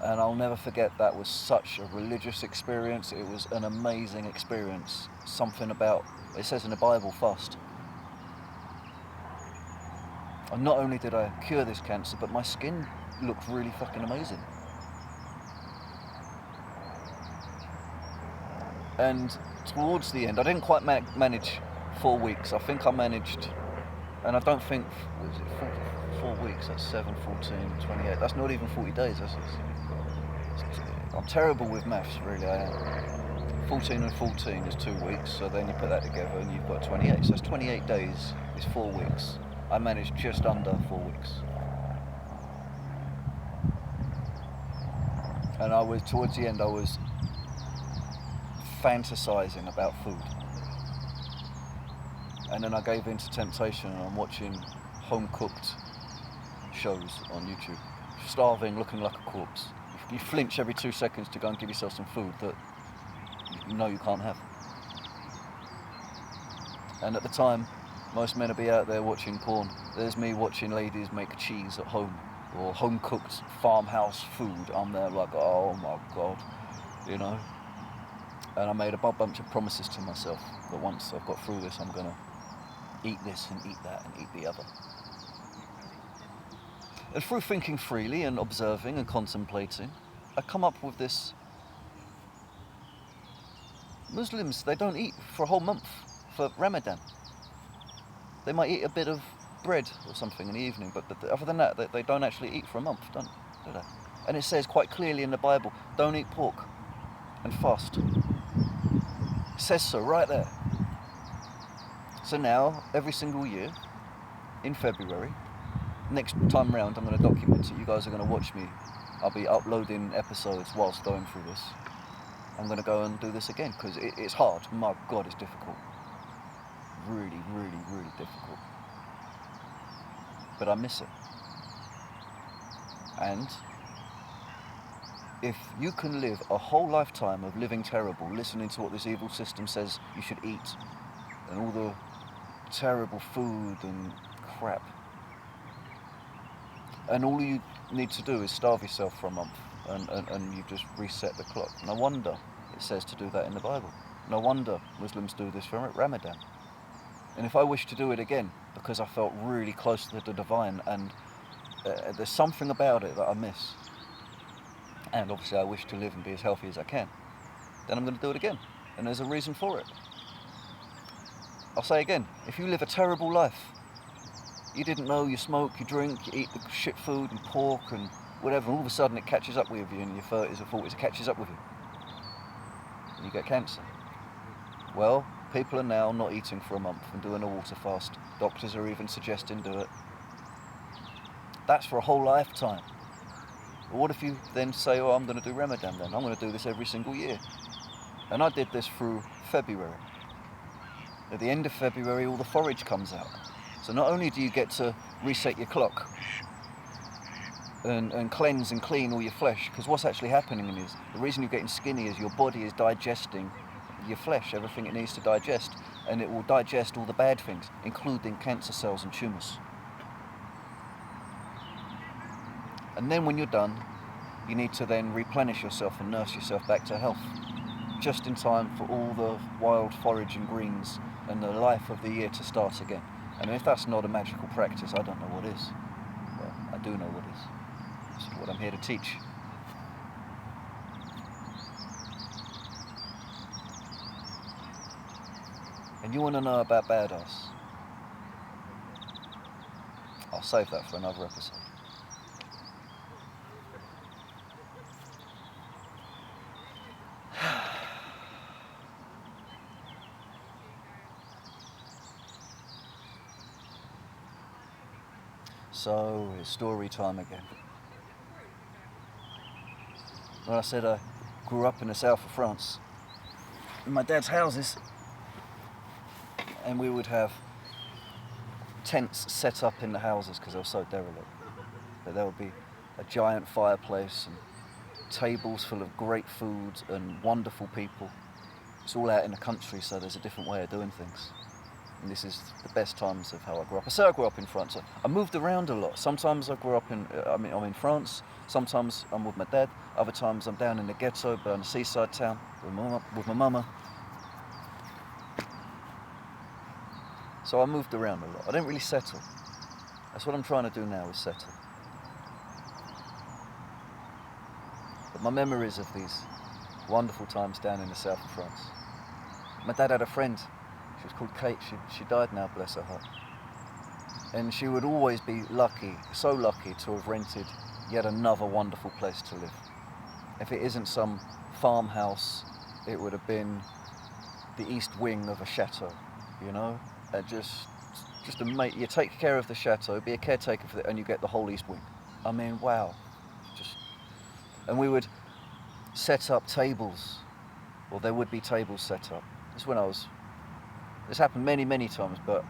S1: And I'll never forget, that was such a religious experience. It was an amazing experience. Something about, it says in the Bible, fast. And not only did I cure this cancer, but my skin looked really fucking amazing. And towards the end, I didn't quite manage 4 weeks. I think I managed, and I don't think, was it 4 weeks? That's 7, 14, 28. That's not even 40 days. I'm terrible with maths, really, I am. 14 and 14 is 2 weeks, so then you put that together and you've got 28. So that's 28 days, is 4 weeks. I managed just under 4 weeks. And towards the end, I was fantasizing about food. And then I gave in to temptation, and I'm watching home-cooked shows on YouTube. Starving, looking like a corpse. You flinch every 2 seconds to go and give yourself some food that you know you can't have. And at the time, most men would be out there watching porn. There's me watching ladies make cheese at home, or home-cooked farmhouse food. I'm there like, oh my God, you know. And I made a bunch of promises to myself that once I've got through this, I'm gonna eat this and eat that and eat the other. And through thinking freely and observing and contemplating, I come up with this. Muslims, they don't eat for a whole month for Ramadan. They might eat a bit of bread or something in the evening, but other than that, they don't actually eat for a month, do they? And it says quite clearly in the Bible, don't eat pork and fast. It says so right there. So now, every single year, in February, next time round, I'm going to document it. You guys are going to watch me. I'll be uploading episodes whilst going through this. I'm going to go and do this again, because it's hard. My God, it's difficult. Really, really, really difficult. But I miss it. And if you can live a whole lifetime of living terrible, listening to what this evil system says you should eat, and all the terrible food and crap, and all you need to do is starve yourself for a month, and you just reset the clock. No wonder it says to do that in the Bible. No wonder Muslims do this for Ramadan. And if I wish to do it again, because I felt really close to the divine, and there's something about it that I miss, and obviously I wish to live and be as healthy as I can, then I'm going to do it again. And there's a reason for it. I'll say again, if you live a terrible life, you didn't know, you smoke, you drink, you eat the shit food and pork and whatever, and all of a sudden it catches up with you in your 30s or 40s, it catches up with you. And you get cancer. Well, people are now not eating for a month and doing a water fast. Doctors are even suggesting do it. That's for a whole lifetime. But what if you then say, oh, I'm going to do Ramadan then? I'm going to do this every single year. And I did this through February. At the end of February, all the forage comes out. So not only do you get to reset your clock and cleanse and clean all your flesh, because what's actually happening is, the reason you're getting skinny is your body is digesting your flesh, everything it needs to digest, and it will digest all the bad things, including cancer cells and tumours. And then when you're done, you need to then replenish yourself and nurse yourself back to health, just in time for all the wild forage and greens and the life of the year to start again. And if that's not a magical practice, I don't know what is. Well, I do know what is. It's what I'm here to teach. And you want to know about badass? I'll save that for another episode. So, it's story time again. Well, I said I grew up in the south of France, in my dad's houses, and we would have tents set up in the houses because they were so derelict. But there would be a giant fireplace and tables full of great food and wonderful people. It's all out in the country, so there's a different way of doing things. And this is the best times of how I grew up. I say I grew up in France. I moved around a lot. Sometimes I grew up in, I'm in France. Sometimes I'm with my dad. Other times I'm down in the ghetto, but in a seaside town with my mama. So I moved around a lot. I didn't really settle. That's what I'm trying to do now, is settle. But my memories of these wonderful times down in the south of France. My dad had a friend. She was called Kate. She died now, bless her heart. And she would always be lucky, so lucky, to have rented yet another wonderful place to live. If it isn't some farmhouse, it would have been the east wing of a chateau, you know? Just to make you take care of the chateau, be a caretaker for it, and you get the whole east wing. I mean, wow. And we would set up tables, or there would be tables set up. This happened many, many times, but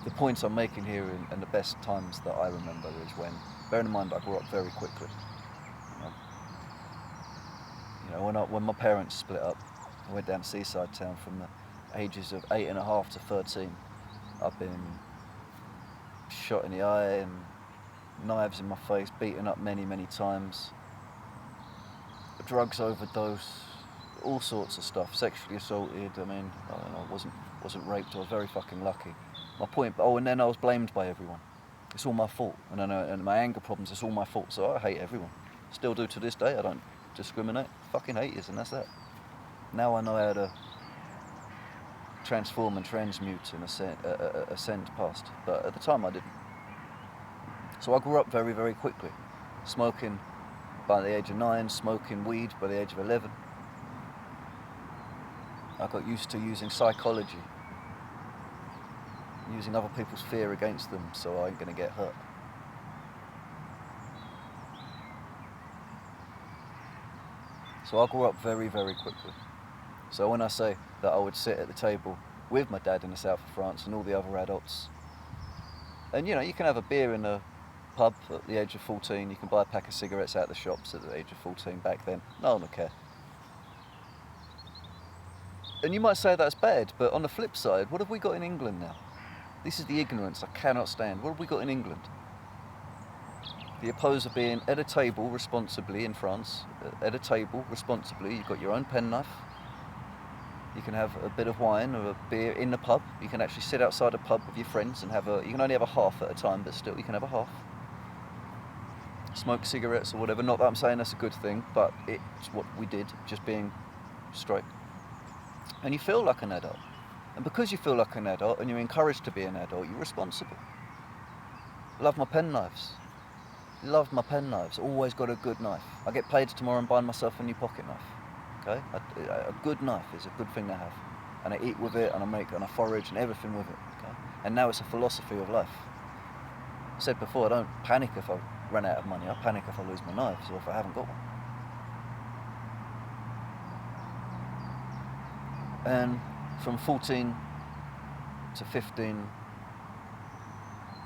S1: the point I'm making here and the best times that I remember is when, bearing in mind I grew up very quickly. When my parents split up, I went down to Seaside Town from the ages of 8.5 to 13. I've been shot in the eye and knives in my face, beaten up many, many times, drugs overdose, all sorts of stuff, sexually assaulted. I mean, I wasn't raped. I was very fucking lucky. My point, and then I was blamed by everyone. It's all my fault. And my anger problems, it's all my fault. So I hate everyone. Still do to this day. I don't discriminate. Fucking hate yous, and that's that. Now I know how to transform and transmute and ascend past. But at the time I didn't. So I grew up very, very quickly. Smoking by the age of 9, smoking weed by the age of 11. I got used to using psychology, using other people's fear against them so I ain't gonna get hurt. So I grew up very, very quickly. So when I say that I would sit at the table with my dad in the south of France and all the other adults, and you can have a beer in a pub at the age of 14, you can buy a pack of cigarettes out the shops at the age of 14 back then, no one would care. And you might say that's bad, but on the flip side, what have we got in England now? This is the ignorance I cannot stand. What have we got in England? The opposer being at a table responsibly in France, at a table responsibly, you've got your own penknife, you can have a bit of wine or a beer in the pub, you can actually sit outside a pub with your friends and you can only have a half at a time, but still you can have a half. Smoke cigarettes or whatever, not that I'm saying that's a good thing, but it's what we did, just being straight. And you feel like an adult. And because you feel like an adult and you're encouraged to be an adult, you're responsible. Love my penknives. Love my penknives. Always got a good knife. I get paid tomorrow and buy myself a new pocket knife. Okay? A good knife is a good thing to have. And I eat with it and I forage and everything with it. Okay? And now it's a philosophy of life. I said before, I don't panic if I run out of money. I panic if I lose my knives or if I haven't got one. And from 14 to 15,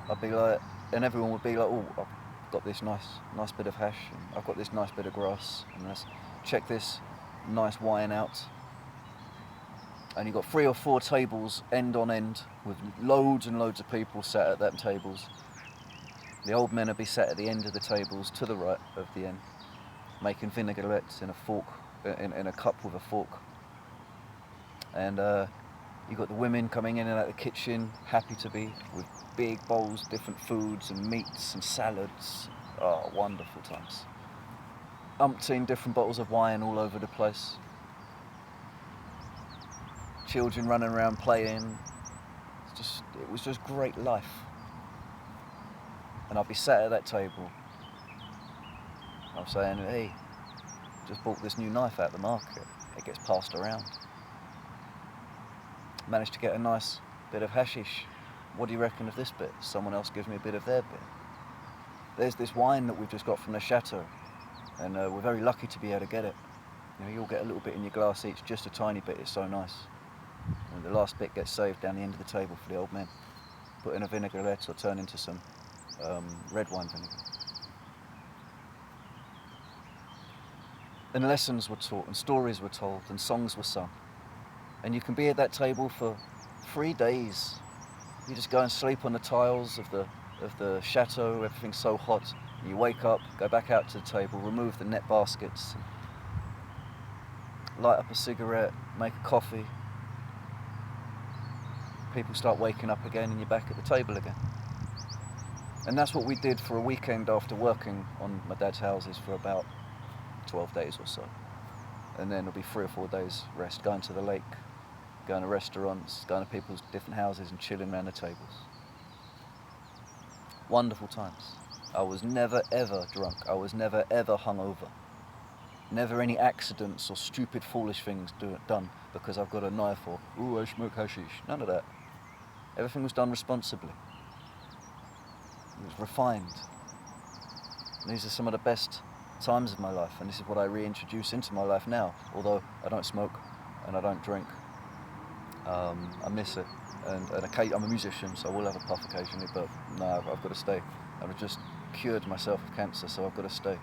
S1: I'd be like, and everyone would be like, oh, I've got this nice bit of hash, and I've got this nice bit of grass, and let's check this nice wine out. And you've got 3 or 4 tables end on end with loads and loads of people sat at them tables. The old men would be sat at the end of the tables to the right of the end, making vinaigrettes in a fork, in a cup with a fork. And you've got the women coming in and out of the kitchen, happy to be, with big bowls, different foods and meats and salads. Oh, wonderful times. Umpteen different bottles of wine all over the place. Children running around playing. It was just great life. And I'd be sat at that table. I'm saying, hey, just bought this new knife out the market. It gets passed around. Managed to get a nice bit of hashish. What do you reckon of this bit? Someone else gives me a bit of their bit. There's this wine that we've just got from the chateau, and we're very lucky to be able to get it. You'll get a little bit in your glass each, just a tiny bit, it's so nice. And the last bit gets saved down the end of the table for the old men. Put in a vinaigrette or turn into some red wine vinegar. And lessons were taught, and stories were told, and songs were sung. And you can be at that table for 3 days. You just go and sleep on the tiles of the chateau, everything's so hot. You wake up, go back out to the table, remove the net baskets, light up a cigarette, make a coffee. People start waking up again and you're back at the table again. And that's what we did for a weekend after working on my dad's houses for about 12 days or so. And then it'll be 3 or 4 days rest, going to the lake, going to restaurants, going to people's different houses and chilling around the tables. Wonderful times. I was never ever drunk. I was never ever hungover. Never any accidents or stupid foolish things done because I've got a knife or, ooh, I smoke hashish. None of that. Everything was done responsibly. It was refined. And these are some of the best times of my life, and this is what I reintroduce into my life now, although I don't smoke and I don't drink. I miss it. And I'm a musician, so I will have a puff occasionally, but no, I've got to stay. I've just cured myself of cancer, so I've got to stay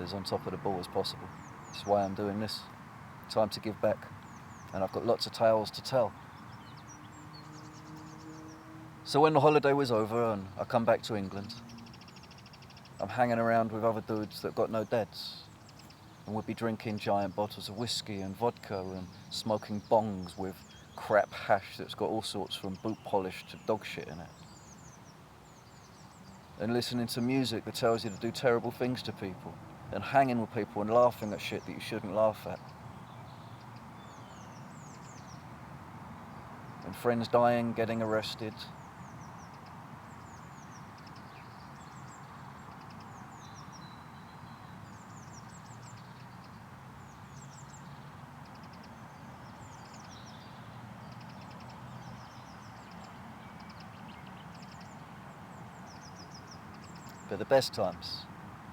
S1: as on top of the ball as possible. That's why I'm doing this. Time to give back. And I've got lots of tales to tell. So when the holiday was over and I come back to England, I'm hanging around with other dudes that got no dads. And we'd be drinking giant bottles of whiskey and vodka and smoking bongs with crap hash that's got all sorts from boot polish to dog shit in it. And listening to music that tells you to do terrible things to people. And hanging with people and laughing at shit that you shouldn't laugh at. And friends dying, getting arrested. But the best times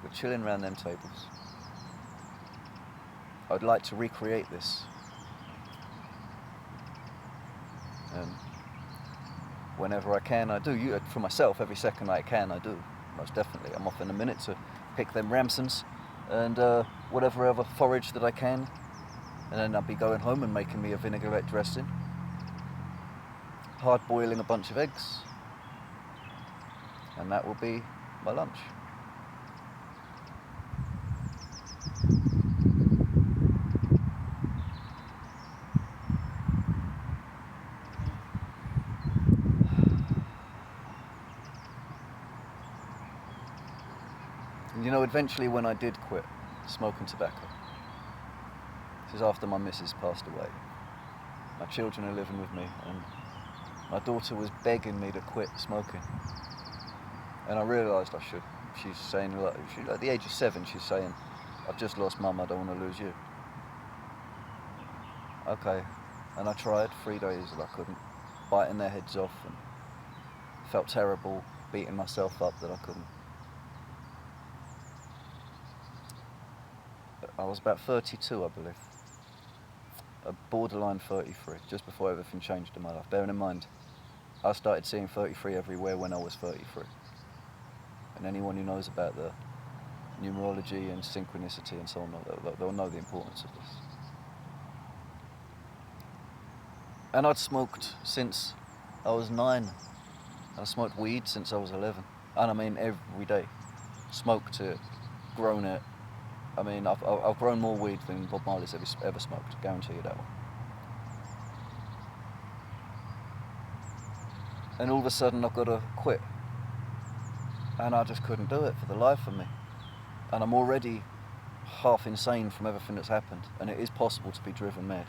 S1: were chilling around them tables. I'd like to recreate this. And whenever I can, I do. For myself, every second I can, I do. Most definitely. I'm off in a minute to pick them ramsons and whatever other forage that I can. And then I'll be going home and making me a vinaigrette dressing. Hard boiling a bunch of eggs. And that will be my lunch. And you know, eventually when I did quit smoking tobacco, this is after my missus passed away. My children are living with me and my daughter was begging me to quit smoking. And I realised I should. She's saying, at the age of 7, she's saying, I've just lost Mum, I don't want to lose you. Okay. And I tried 3 days and I couldn't. Biting their heads off and felt terrible, beating myself up that I couldn't. I was about 32, I believe. A borderline 33, just before everything changed in my life. Bearing in mind, I started seeing 33 everywhere when I was 33. And anyone who knows about the numerology and synchronicity and so on, they'll know the importance of this. And I'd smoked since I was 9. I smoked weed since I was 11. And I mean every day. Smoked it, grown it. I mean, I've grown more weed than Bob Marley's ever smoked, guarantee you that one. And all of a sudden I've got to quit. And I just couldn't do it for the life of me. And I'm already half insane from everything that's happened. And it is possible to be driven mad.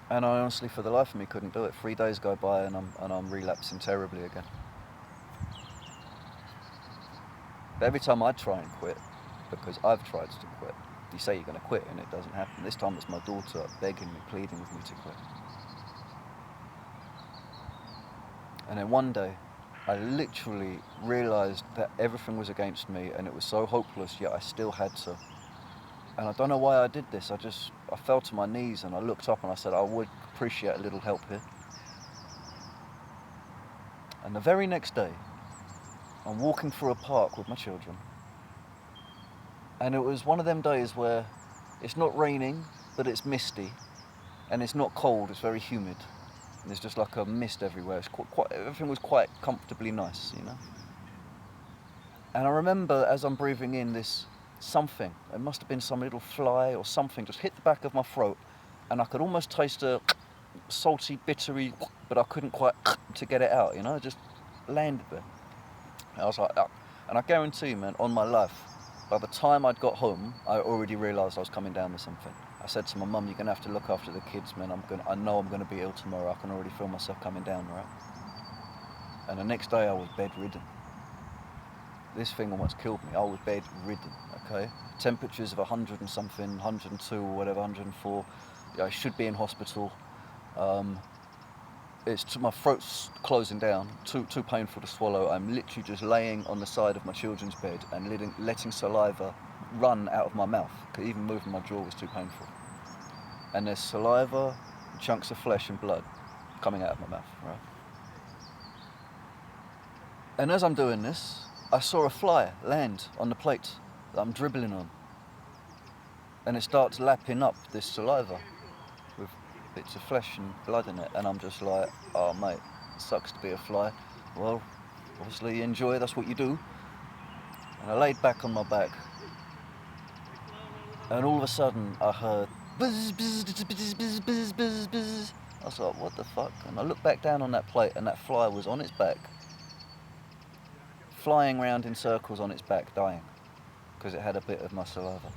S1: And I honestly, for the life of me, couldn't do it. 3 days go by and I'm relapsing terribly again. But every time I try and quit, because I've tried to quit, you say you're going to quit and it doesn't happen. This time it's my daughter begging me, pleading with me to quit. And then one day, I literally realised that everything was against me and it was so hopeless, yet I still had to. And I don't know why I did this. I fell to my knees and I looked up and I said, I would appreciate a little help here. And the very next day, I'm walking through a park with my children. And it was one of them days where it's not raining, but it's misty. And it's not cold, it's very humid. And there's just like a mist everywhere. It's everything was quite comfortably nice, you know. And I remember as I'm breathing in this something, it must have been some little fly or something, just hit the back of my throat. And I could almost taste a salty, bittery, but I couldn't quite to get it out, you know, it just landed there. And I was like, oh. And I guarantee you, man, on my life, by the time I'd got home, I already realised I was coming down with something. I said to my mum, you're going to have to look after the kids, man. I know I'm going to be ill tomorrow. I can already feel myself coming down, right? And the next day I was bedridden. This thing almost killed me. I was bedridden, okay? Temperatures of 100 and something, 102 or whatever, 104. I should be in hospital. My throat's closing down, too painful to swallow. I'm literally just laying on the side of my children's bed and letting saliva run out of my mouth. Even moving my jaw was too painful. and there's saliva, chunks of flesh and blood coming out of my mouth, right? And as I'm doing this, I saw a fly land on the plate that I'm dribbling on. And it starts lapping up this saliva with bits of flesh and blood in it. And I'm just like, oh mate, it sucks to be a fly. Well, obviously you enjoy, that's what you do. And I laid back on my back. And all of a sudden I heard buzz, buzz, buzz, buzz, buzz, buzz, buzz, buzz. I was like, what the fuck? And I looked back down on that plate and that fly was on its back, flying round in circles on its back, dying, because it had a bit of my saliva.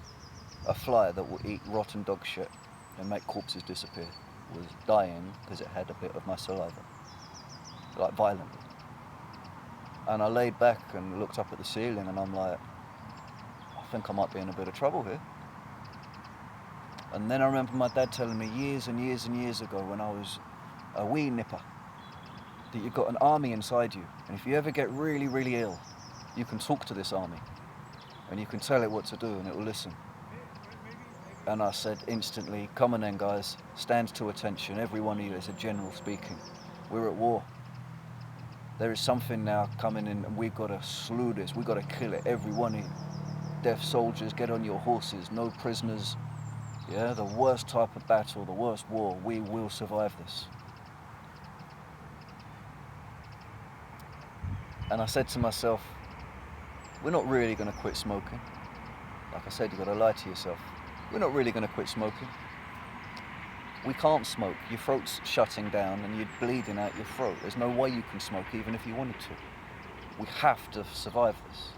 S1: A fly that will eat rotten dog shit and make corpses disappear was dying because it had a bit of my saliva, like violently. And I laid back and looked up at the ceiling and I'm like, I think I might be in a bit of trouble here. And then I remember my dad telling me years and years and years ago when I was a wee nipper that you've got an army inside you, and if you ever get really, really ill, you can talk to this army and you can tell it what to do and it will listen. And I said instantly, come on then guys, stand to attention, every one of you is a general speaking. We're at war. There is something now coming in and we've got to slew this, we've got to kill it, every one of you. Deaf soldiers, get on your horses, no prisoners. Yeah, the worst type of battle, the worst war, we will survive this. And I said to myself, we're not really going to quit smoking. Like I said, you've got to lie to yourself. We're not really going to quit smoking. We can't smoke. Your throat's shutting down and you're bleeding out your throat. There's no way you can smoke even if you wanted to. We have to survive this.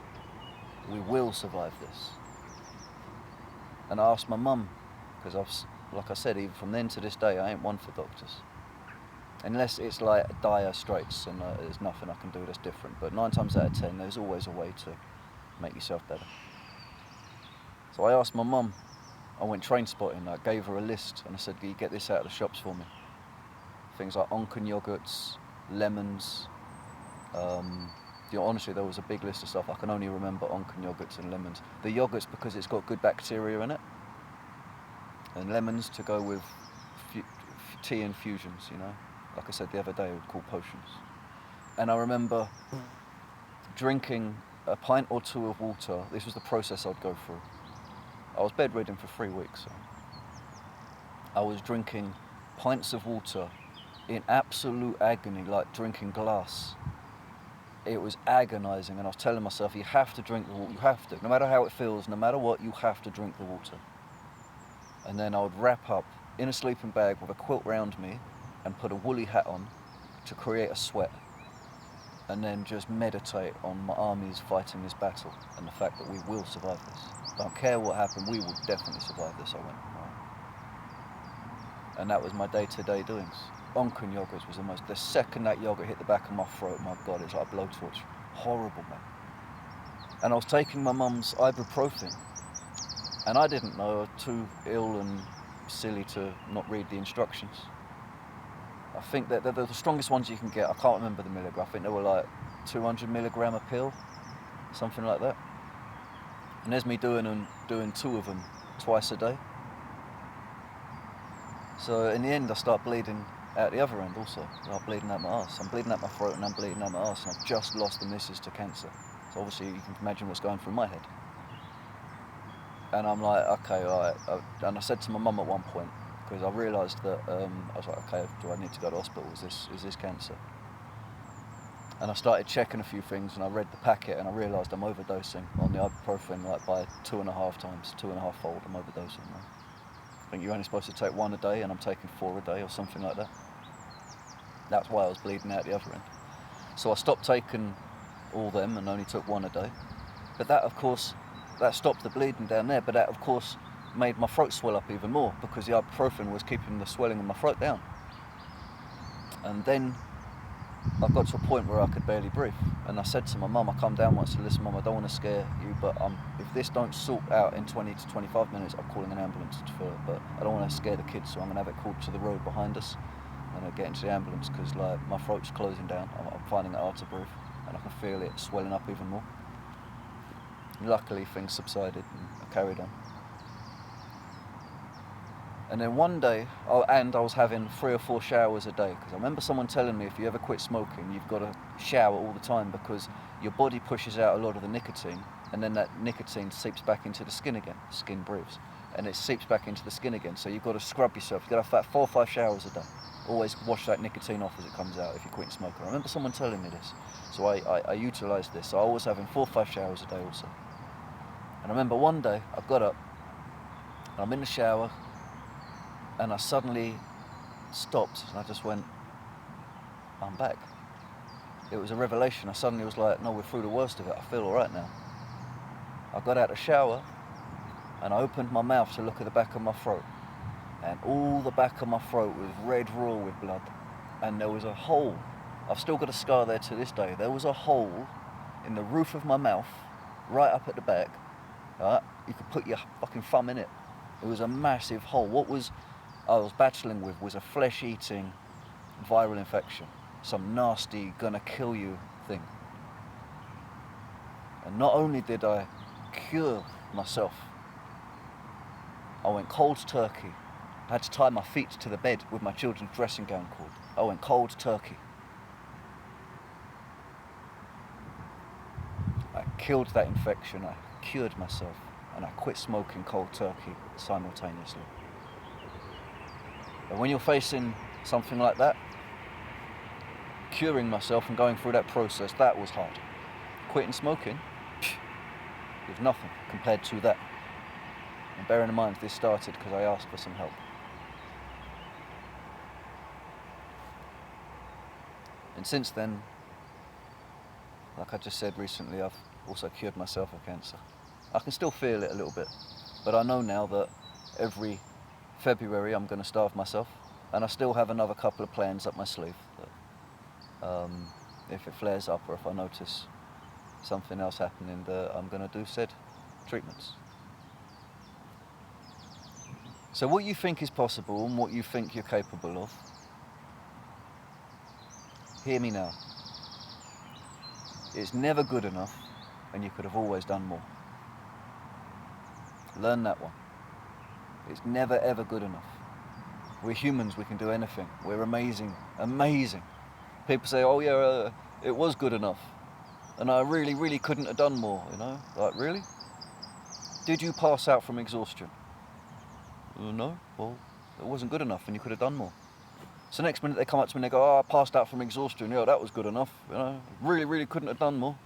S1: We will survive this. And I asked my mum, because like I said, even from then to this day, I ain't one for doctors. Unless it's like dire straits and there's nothing I can do that's different. But 9 times out of 10, there's always a way to make yourself better. So I asked my mum, I went train spotting, I gave her a list and I said, can you get this out of the shops for me? Things like Onken yogurts, lemons. Honestly, there was a big list of stuff. I can only remember Onken yogurts and lemons. The yogurts because it's got good bacteria in it. And lemons to go with tea infusions, you know. Like I said the other day, called potions. And I remember drinking a pint or 2 of water. This was the process I'd go through. I was bedridden for 3 weeks. So I was drinking pints of water in absolute agony, like drinking glass. It was agonizing, and I was telling myself, you have to drink the water, you have to. No matter how it feels, no matter what, you have to drink the water. And then I would wrap up in a sleeping bag with a quilt round me and put a woolly hat on to create a sweat. And then just meditate on my armies fighting this battle and the fact that we will survive this. Don't care what happened, we will definitely survive this, I went. Right? And that was my day-to-day doings. Onken yogurts was the second that yogurt hit the back of my throat, my God, it's like a blowtorch. Horrible, man. And I was taking my mum's ibuprofen. And I didn't know, I was too ill and silly to not read the instructions. I think that they're the strongest ones you can get. I can't remember the milligram. I think they were like 200 milligram a pill, something like that. And there's me doing 2 of them twice a day. So in the end, I start bleeding out the other end also. I start bleeding out my arse. I'm bleeding out my throat and I'm bleeding out my arse. And I've just lost the missus to cancer. So obviously you can imagine what's going through my head. And I'm like, okay, all right. And I said to my mum at one point, because I realised that, I was like, okay, do I need to go to hospital? Is this cancer? And I started checking a few things and I read the packet and I realised I'm overdosing on the ibuprofen like by 2.5 times, 2.5-fold I'm overdosing. Right? I think you're only supposed to take 1 a day and I'm taking 4 a day or something like that. That's why I was bleeding out the other end. So I stopped taking all them and only took 1 a day. But that, of course, that stopped the bleeding down there, but that, of course, made my throat swell up even more because the ibuprofen was keeping the swelling in my throat down. And then I got to a point where I could barely breathe. And I said to my mum, I come down once and listen, Mum, I don't want to scare you, but if this don't sort out in 20 to 25 minutes, I'm calling an ambulance for it. But I don't want to scare the kids, so I'm going to have it called to the road behind us and I get into the ambulance because like my throat's closing down. I'm finding it hard to breathe and I can feel it swelling up even more. Luckily, things subsided and I carried on. And then one day, and I was having 3 or 4 showers a day, because I remember someone telling me if you ever quit smoking, you've got to shower all the time because your body pushes out a lot of the nicotine, and then that nicotine seeps back into the skin again. The skin breathes, and it seeps back into the skin again. So you've got to scrub yourself. You've got to have about 4 or 5 showers a day. Always wash that nicotine off as it comes out if you're quitting smoking. I remember someone telling me this, so I utilised this. So I was having 4 or 5 showers a day also. And I remember one day I got up, and I'm in the shower, and I suddenly stopped, and I just went, I'm back. It was a revelation. I suddenly was like, no, we're through the worst of it. I feel all right now. I got out of the shower, and I opened my mouth to look at the back of my throat. And all the back of my throat was red raw with blood. And there was a hole. I've still got a scar there to this day. There was a hole in the roof of my mouth, right up at the back. You could put your fucking thumb in it. It was a massive hole. What I was battling with was a flesh-eating viral infection. Some nasty, gonna kill you thing. And not only did I cure myself, I went cold turkey. I had to tie my feet to the bed with my children's dressing gown cord. I went cold turkey. I killed that infection, I cured myself, and I quit smoking cold turkey simultaneously. And when you're facing something like that, curing myself and going through that process, that was hard. Quitting smoking was nothing compared to that. And bearing in mind, this started because I asked for some help. And since then, like I just said recently, I've also cured myself of cancer. I can still feel it a little bit, but I know now that every February I'm going to starve myself, and I still have another couple of plans up my sleeve that if it flares up or if I notice something else happening, that I'm going to do said treatments. So what you think is possible and what you think you're capable of, hear me now. It's never good enough, and you could have always done more. Learn that one. It's never ever good enough. We're humans, we can do anything. We're amazing, amazing. People say, oh yeah, it was good enough. And I really, really couldn't have done more, you know? Like, really? Did you pass out from exhaustion? No, well, it wasn't good enough and you could have done more. So next minute they come up to me and they go, oh, I passed out from exhaustion. Yeah, that was good enough, you know? Really, really couldn't have done more.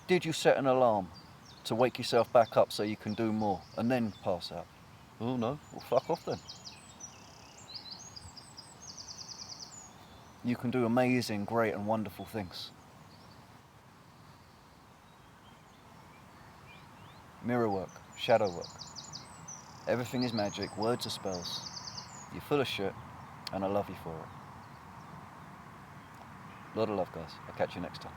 S1: Did you set an alarm to wake yourself back up so you can do more and then pass out? Oh no, well fuck off then. You can do amazing, great and wonderful things. Mirror work, shadow work. Everything is magic, words are spells. You're full of shit and I love you for it. A lot of love, guys. I'll catch you next time.